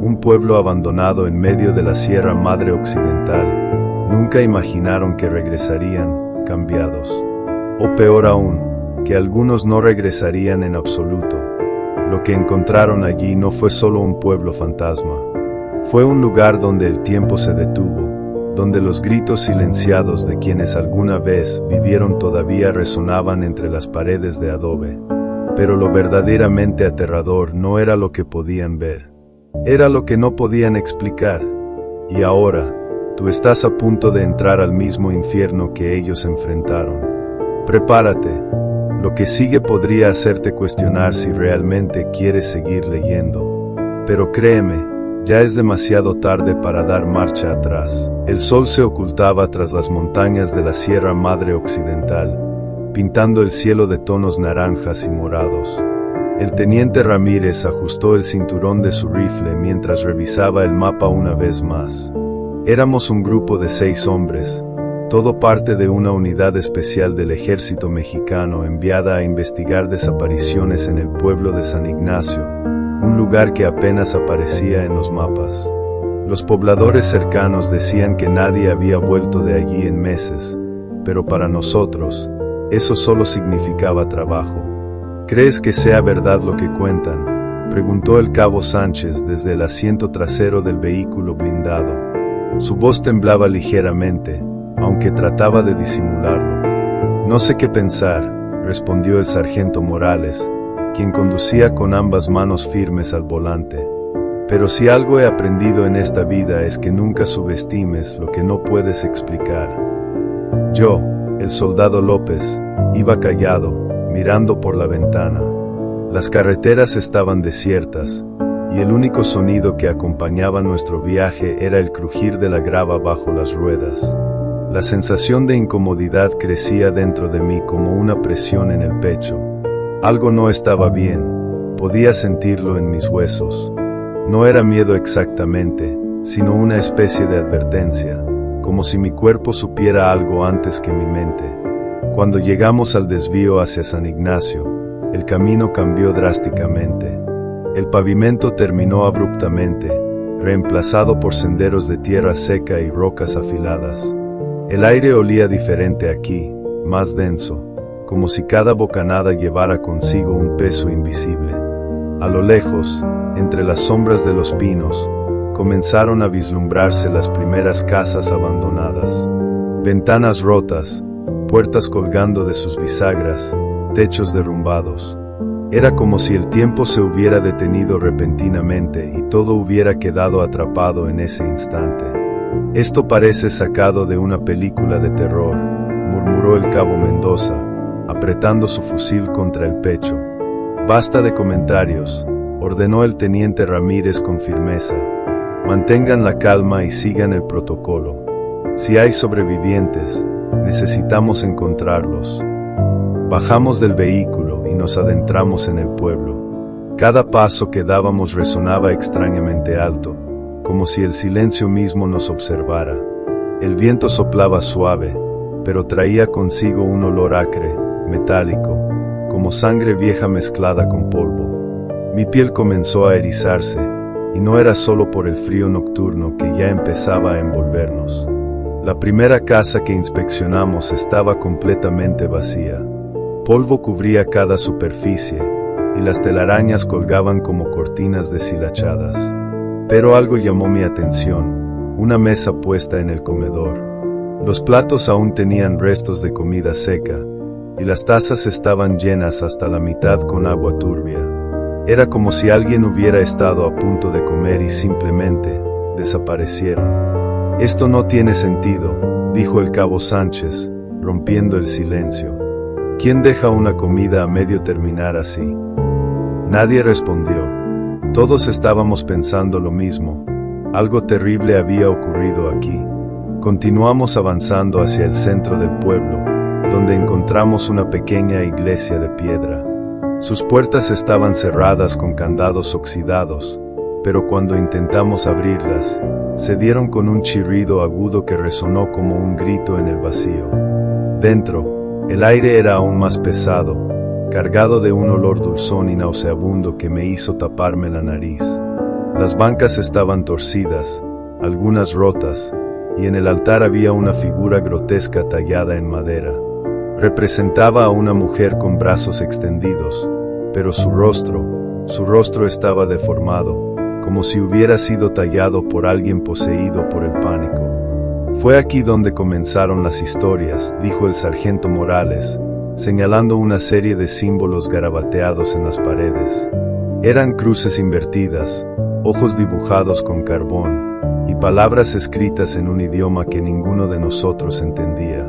un pueblo abandonado en medio de la Sierra Madre Occidental, nunca imaginaron que regresarían cambiados. O peor aún, que algunos no regresarían en absoluto. Lo que encontraron allí no fue solo un pueblo fantasma. Fue un lugar donde el tiempo se detuvo, donde los gritos silenciados de quienes alguna vez vivieron todavía resonaban entre las paredes de adobe. Pero lo verdaderamente aterrador no era lo que podían ver. Era lo que no podían explicar. Y ahora, tú estás a punto de entrar al mismo infierno que ellos enfrentaron. Prepárate. Lo que sigue podría hacerte cuestionar si realmente quieres seguir leyendo. Pero créeme, ya es demasiado tarde para dar marcha atrás. El sol se ocultaba tras las montañas de la Sierra Madre Occidental, pintando el cielo de tonos naranjas y morados. El teniente Ramírez ajustó el cinturón de su rifle mientras revisaba el mapa una vez más. Éramos un grupo de 6 hombres, todo parte de una unidad especial del ejército mexicano enviada a investigar desapariciones en el pueblo de San Ignacio, un lugar que apenas aparecía en los mapas. Los pobladores cercanos decían que nadie había vuelto de allí en meses, pero para nosotros, eso solo significaba trabajo. ¿Crees que sea verdad lo que cuentan?, preguntó el cabo Sánchez desde el asiento trasero del vehículo blindado. Su voz temblaba ligeramente, aunque trataba de disimularlo. No sé qué pensar, respondió el sargento Morales, quien conducía con ambas manos firmes al volante. Pero si algo he aprendido en esta vida es que nunca subestimes lo que no puedes explicar. Yo, el soldado López, iba callado, mirando por la ventana. Las carreteras estaban desiertas, y el único sonido que acompañaba nuestro viaje era el crujir de la grava bajo las ruedas. La sensación de incomodidad crecía dentro de mí como una presión en el pecho. Algo no estaba bien, podía sentirlo en mis huesos. No era miedo exactamente, sino una especie de advertencia, como si mi cuerpo supiera algo antes que mi mente. Cuando llegamos al desvío hacia San Ignacio, el camino cambió drásticamente. El pavimento terminó abruptamente, reemplazado por senderos de tierra seca y rocas afiladas. El aire olía diferente aquí, más denso, como si cada bocanada llevara consigo un peso invisible. A lo lejos, entre las sombras de los pinos, comenzaron a vislumbrarse las primeras casas abandonadas. Ventanas rotas, puertas colgando de sus bisagras, techos derrumbados. Era como si el tiempo se hubiera detenido repentinamente y todo hubiera quedado atrapado en ese instante. Esto parece sacado de una película de terror, murmuró el cabo Mendoza, apretando su fusil contra el pecho. Basta de comentarios, ordenó el teniente Ramírez con firmeza. Mantengan la calma y sigan el protocolo. Si hay sobrevivientes, necesitamos encontrarlos. Bajamos del vehículo y nos adentramos en el pueblo. Cada paso que dábamos resonaba extrañamente alto, como si el silencio mismo nos observara. El viento soplaba suave, pero traía consigo un olor acre, metálico, como sangre vieja mezclada con polvo. Mi piel comenzó a erizarse, y no era solo por el frío nocturno que ya empezaba a envolvernos. La primera casa que inspeccionamos estaba completamente vacía. Polvo cubría cada superficie, y las telarañas colgaban como cortinas deshilachadas. Pero algo llamó mi atención, una mesa puesta en el comedor. Los platos aún tenían restos de comida seca, y las tazas estaban llenas hasta la mitad con agua turbia. Era como si alguien hubiera estado a punto de comer y simplemente desaparecieron. Esto no tiene sentido, dijo el cabo Sánchez, rompiendo el silencio. ¿Quién deja una comida a medio terminar así? Nadie respondió. Todos estábamos pensando lo mismo. Algo terrible había ocurrido aquí. Continuamos avanzando hacia el centro del pueblo, donde encontramos una pequeña iglesia de piedra. Sus puertas estaban cerradas con candados oxidados, pero cuando intentamos abrirlas, se dieron con un chirrido agudo que resonó como un grito en el vacío. Dentro, el aire era aún más pesado, cargado de un olor dulzón y nauseabundo que me hizo taparme la nariz. Las bancas estaban torcidas, algunas rotas, y en el altar había una figura grotesca tallada en madera. Representaba a una mujer con brazos extendidos, pero su rostro estaba deformado, como si hubiera sido tallado por alguien poseído por el pánico. Fue aquí donde comenzaron las historias, dijo el sargento Morales, señalando una serie de símbolos garabateados en las paredes. Eran cruces invertidas, ojos dibujados con carbón, y palabras escritas en un idioma que ninguno de nosotros entendía.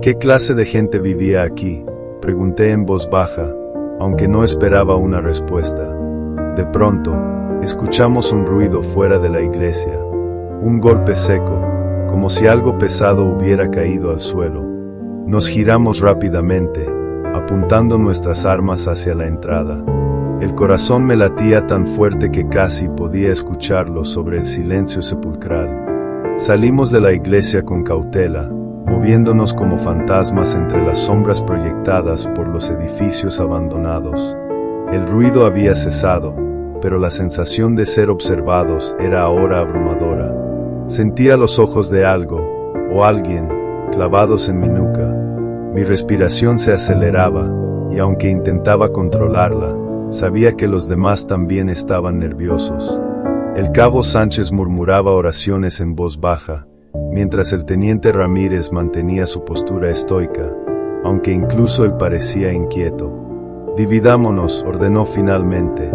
¿Qué clase de gente vivía aquí?, Pregunté en voz baja, aunque no esperaba una respuesta. De pronto, escuchamos un ruido fuera de la iglesia. Un golpe seco, como si algo pesado hubiera caído al suelo. Nos giramos rápidamente, apuntando nuestras armas hacia la entrada. El corazón me latía tan fuerte que casi podía escucharlo sobre el silencio sepulcral. Salimos de la iglesia con cautela, moviéndonos como fantasmas entre las sombras proyectadas por los edificios abandonados. El ruido había cesado, pero la sensación de ser observados era ahora abrumadora. Sentía los ojos de algo, o alguien, clavados en mi nuca. Mi respiración se aceleraba, y aunque intentaba controlarla, sabía que los demás también estaban nerviosos. El cabo Sánchez murmuraba oraciones en voz baja, mientras el teniente Ramírez mantenía su postura estoica, aunque incluso él parecía inquieto. Dividámonos, ordenó finalmente.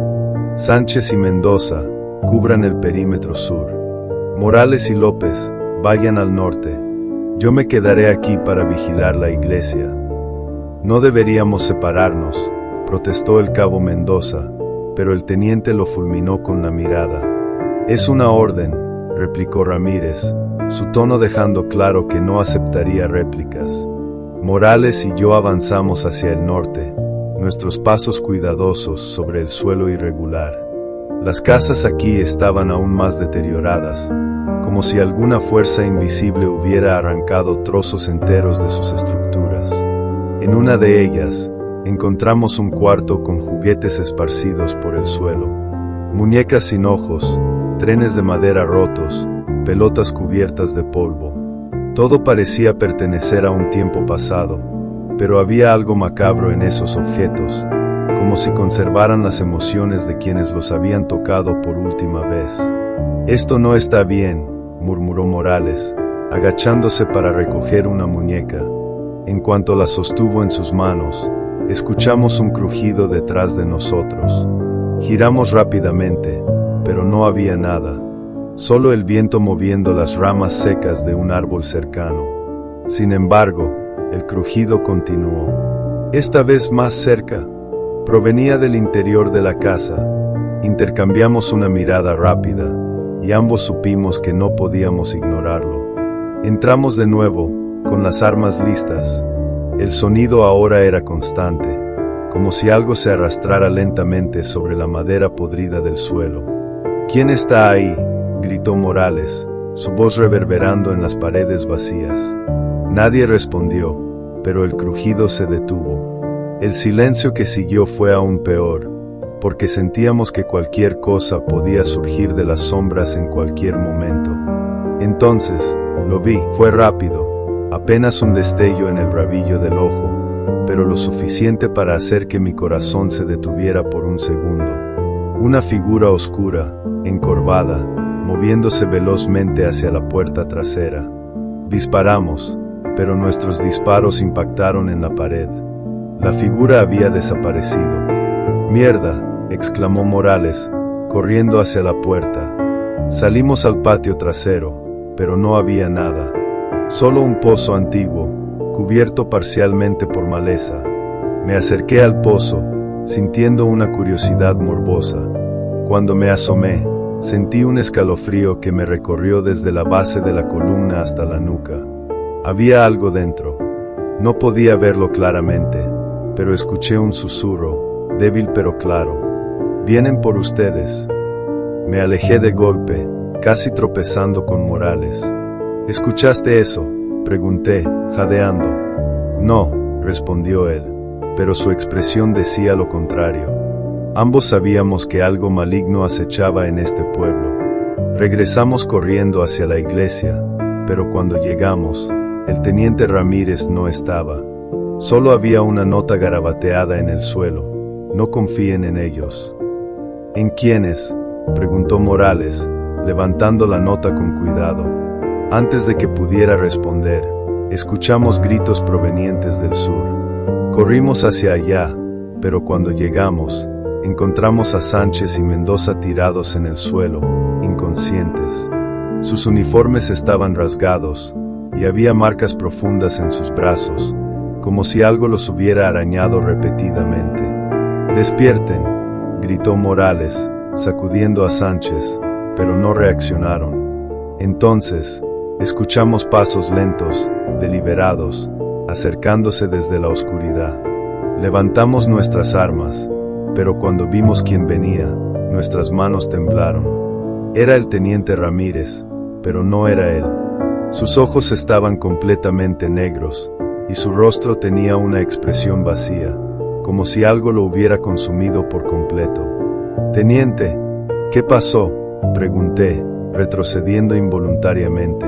Sánchez y Mendoza, cubran el perímetro sur. Morales y López, vayan al norte. Yo me quedaré aquí para vigilar la iglesia. No deberíamos separarnos, protestó el cabo Mendoza, pero el teniente lo fulminó con la mirada. Es una orden, replicó Ramírez, su tono dejando claro que no aceptaría réplicas. Morales y yo avanzamos hacia el norte, nuestros pasos cuidadosos sobre el suelo irregular. Las casas aquí estaban aún más deterioradas, como si alguna fuerza invisible hubiera arrancado trozos enteros de sus estructuras. En una de ellas, encontramos un cuarto con juguetes esparcidos por el suelo. Muñecas sin ojos, trenes de madera rotos, pelotas cubiertas de polvo. Todo parecía pertenecer a un tiempo pasado, pero había algo macabro en esos objetos, como si conservaran las emociones de quienes los habían tocado por última vez. Esto no está bien, murmuró Morales, agachándose para recoger una muñeca. En cuanto la sostuvo en sus manos, escuchamos un crujido detrás de nosotros. Giramos rápidamente, pero no había nada, solo el viento moviendo las ramas secas de un árbol cercano. Sin embargo, el crujido continuó, esta vez más cerca. Provenía del interior de la casa. Intercambiamos una mirada rápida, y ambos supimos que no podíamos ignorarlo. Entramos de nuevo, con las armas listas. El sonido ahora era constante, como si algo se arrastrara lentamente sobre la madera podrida del suelo. ¿Quién está ahí?, gritó Morales, su voz reverberando en las paredes vacías. Nadie respondió, pero el crujido se detuvo. El silencio que siguió fue aún peor, porque sentíamos que cualquier cosa podía surgir de las sombras en cualquier momento. Entonces, lo vi, fue rápido, apenas un destello en el rabillo del ojo, pero lo suficiente para hacer que mi corazón se detuviera por un segundo. Una figura oscura, encorvada, moviéndose velozmente hacia la puerta trasera. Disparamos, pero nuestros disparos impactaron en la pared. La figura había desaparecido. «¡Mierda!», exclamó Morales, corriendo hacia la puerta. Salimos al patio trasero, pero no había nada. Solo un pozo antiguo, cubierto parcialmente por maleza. Me acerqué al pozo, sintiendo una curiosidad morbosa. Cuando me asomé, sentí un escalofrío que me recorrió desde la base de la columna hasta la nuca. Había algo dentro. No podía verlo claramente, pero escuché un susurro, débil pero claro. «Vienen por ustedes». Me alejé de golpe, casi tropezando con Morales. «¿Escuchaste eso?», pregunté, jadeando. «No», respondió él, pero su expresión decía lo contrario. Ambos sabíamos que algo maligno acechaba en este pueblo. Regresamos corriendo hacia la iglesia, pero cuando llegamos, el teniente Ramírez no estaba. Solo había una nota garabateada en el suelo: «No confíen en ellos». «¿En quiénes?», preguntó Morales, levantando la nota con cuidado. Antes de que pudiera responder, escuchamos gritos provenientes del sur. Corrimos hacia allá, pero cuando llegamos, encontramos a Sánchez y Mendoza tirados en el suelo, inconscientes. Sus uniformes estaban rasgados, y había marcas profundas en sus brazos, como si algo los hubiera arañado repetidamente. «Despierten», gritó Morales, sacudiendo a Sánchez, pero no reaccionaron. Entonces, escuchamos pasos lentos, deliberados, acercándose desde la oscuridad. Levantamos nuestras armas, pero cuando vimos quién venía, nuestras manos temblaron. Era el teniente Ramírez, pero no era él. Sus ojos estaban completamente negros, y su rostro tenía una expresión vacía, como si algo lo hubiera consumido por completo. «Teniente, ¿qué pasó?», pregunté, retrocediendo involuntariamente.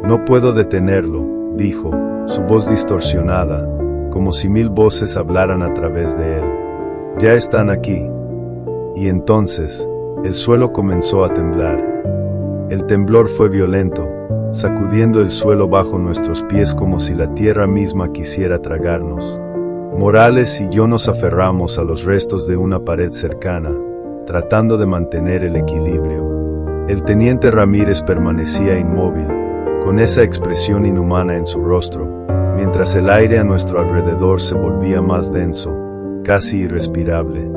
«No puedo detenerlo», dijo, su voz distorsionada, como si 1000 voces hablaran a través de él. «Ya están aquí». Y entonces, el suelo comenzó a temblar. El temblor fue violento, sacudiendo el suelo bajo nuestros pies como si la tierra misma quisiera tragarnos. Morales y yo nos aferramos a los restos de una pared cercana, tratando de mantener el equilibrio. El teniente Ramírez permanecía inmóvil, con esa expresión inhumana en su rostro, mientras el aire a nuestro alrededor se volvía más denso, casi irrespirable.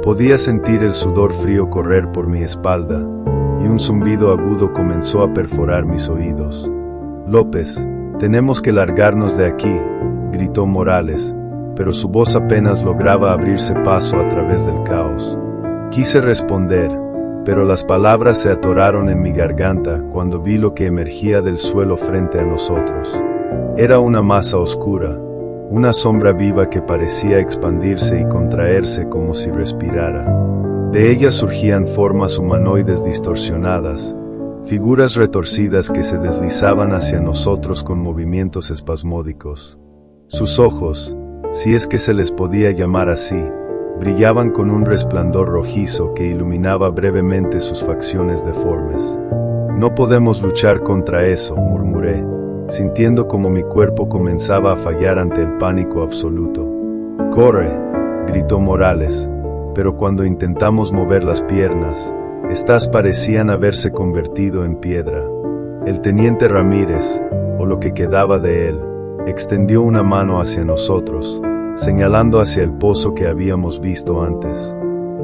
Podía sentir el sudor frío correr por mi espalda, y un zumbido agudo comenzó a perforar mis oídos. «López, tenemos que largarnos de aquí», gritó Morales, pero su voz apenas lograba abrirse paso a través del caos. Quise responder, pero las palabras se atoraron en mi garganta cuando vi lo que emergía del suelo frente a nosotros. Era una masa oscura, una sombra viva que parecía expandirse y contraerse como si respirara. De ella surgían formas humanoides distorsionadas, figuras retorcidas que se deslizaban hacia nosotros con movimientos espasmódicos. Sus ojos, si es que se les podía llamar así, brillaban con un resplandor rojizo que iluminaba brevemente sus facciones deformes. «No podemos luchar contra eso», murmuré, sintiendo como mi cuerpo comenzaba a fallar ante el pánico absoluto. «¡Corre!», gritó Morales, pero cuando intentamos mover las piernas, estas parecían haberse convertido en piedra. El teniente Ramírez, o lo que quedaba de él, extendió una mano hacia nosotros, señalando hacia el pozo que habíamos visto antes.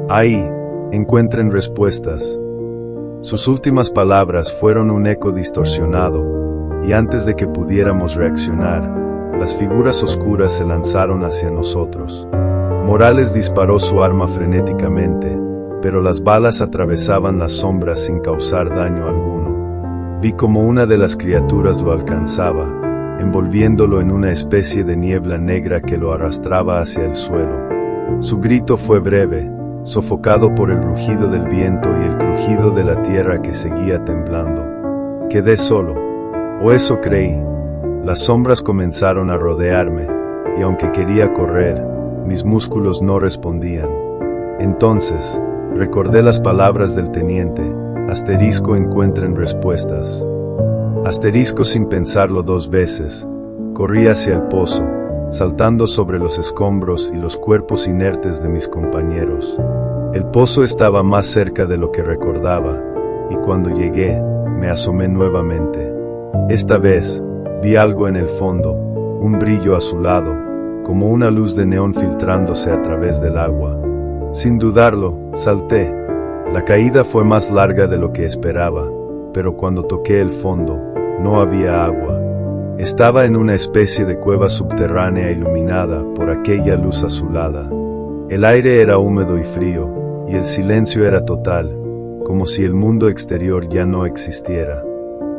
«Ahí, encuentren respuestas». Sus últimas palabras fueron un eco distorsionado, y antes de que pudiéramos reaccionar, las figuras oscuras se lanzaron hacia nosotros. Morales disparó su arma frenéticamente, pero las balas atravesaban las sombras sin causar daño alguno. Vi como una de las criaturas lo alcanzaba, envolviéndolo en una especie de niebla negra que lo arrastraba hacia el suelo. Su grito fue breve, sofocado por el rugido del viento y el crujido de la tierra que seguía temblando. Quedé solo, o eso creí. Las sombras comenzaron a rodearme, y aunque quería correr, mis músculos no respondían. Entonces, recordé las palabras del teniente: asterisco, encuentren respuestas. Asterisco, sin pensarlo 2 veces, corrí hacia el pozo, saltando sobre los escombros y los cuerpos inertes de mis compañeros. El pozo estaba más cerca de lo que recordaba, y cuando llegué, me asomé nuevamente. Esta vez, vi algo en el fondo, un brillo azulado, como una luz de neón filtrándose a través del agua. Sin dudarlo, salté. La caída fue más larga de lo que esperaba, pero cuando toqué el fondo, no había agua. Estaba en una especie de cueva subterránea iluminada por aquella luz azulada. El aire era húmedo y frío, y el silencio era total, como si el mundo exterior ya no existiera.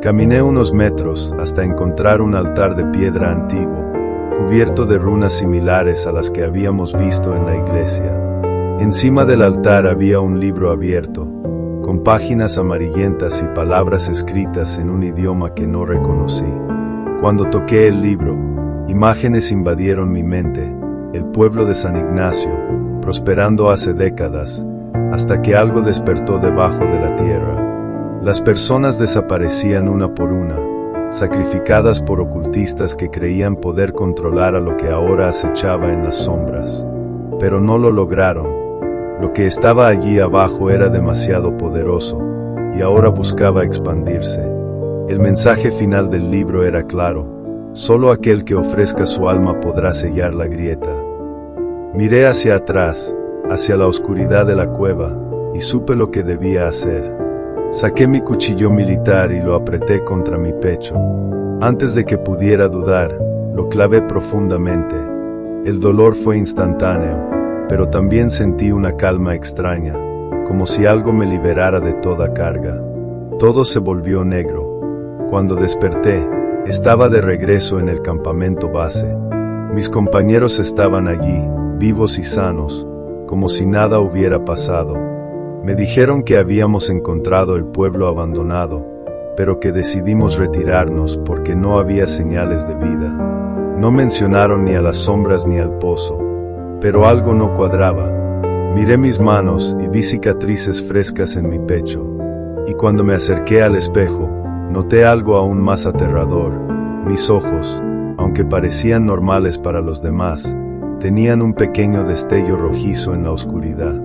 Caminé unos metros hasta encontrar un altar de piedra antiguo, cubierto de runas similares a las que habíamos visto en la iglesia. Encima del altar había un libro abierto, con páginas amarillentas y palabras escritas en un idioma que no reconocí. Cuando toqué el libro, imágenes invadieron mi mente: el pueblo de San Ignacio, prosperando hace décadas, hasta que algo despertó debajo de la tierra. Las personas desaparecían una por una, sacrificadas por ocultistas que creían poder controlar a lo que ahora acechaba en las sombras. Pero no lo lograron. Lo que estaba allí abajo era demasiado poderoso, y ahora buscaba expandirse. El mensaje final del libro era claro: Solo aquel que ofrezca su alma podrá sellar la grieta. Miré hacia atrás, hacia la oscuridad de la cueva, y supe lo que debía hacer. Saqué mi cuchillo militar y lo apreté contra mi pecho. Antes de que pudiera dudar, lo clavé profundamente. El dolor fue instantáneo, pero también sentí una calma extraña, como si algo me liberara de toda carga. Todo se volvió negro. Cuando desperté, estaba de regreso en el campamento base. Mis compañeros estaban allí, vivos y sanos, como si nada hubiera pasado. Me dijeron que habíamos encontrado el pueblo abandonado, pero que decidimos retirarnos porque no había señales de vida. No mencionaron ni a las sombras ni al pozo, pero algo no cuadraba. Miré mis manos y vi cicatrices frescas en mi pecho, y cuando me acerqué al espejo, noté algo aún más aterrador. Mis ojos, aunque parecían normales para los demás, tenían un pequeño destello rojizo en la oscuridad.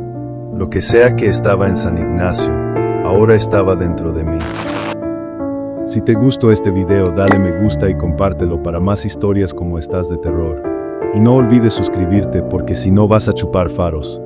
Lo que sea que estaba en San Ignacio, ahora estaba dentro de mí. Si te gustó este video, dale me gusta y compártelo para más historias como estas de terror. Y no olvides suscribirte porque si no vas a chupar faros.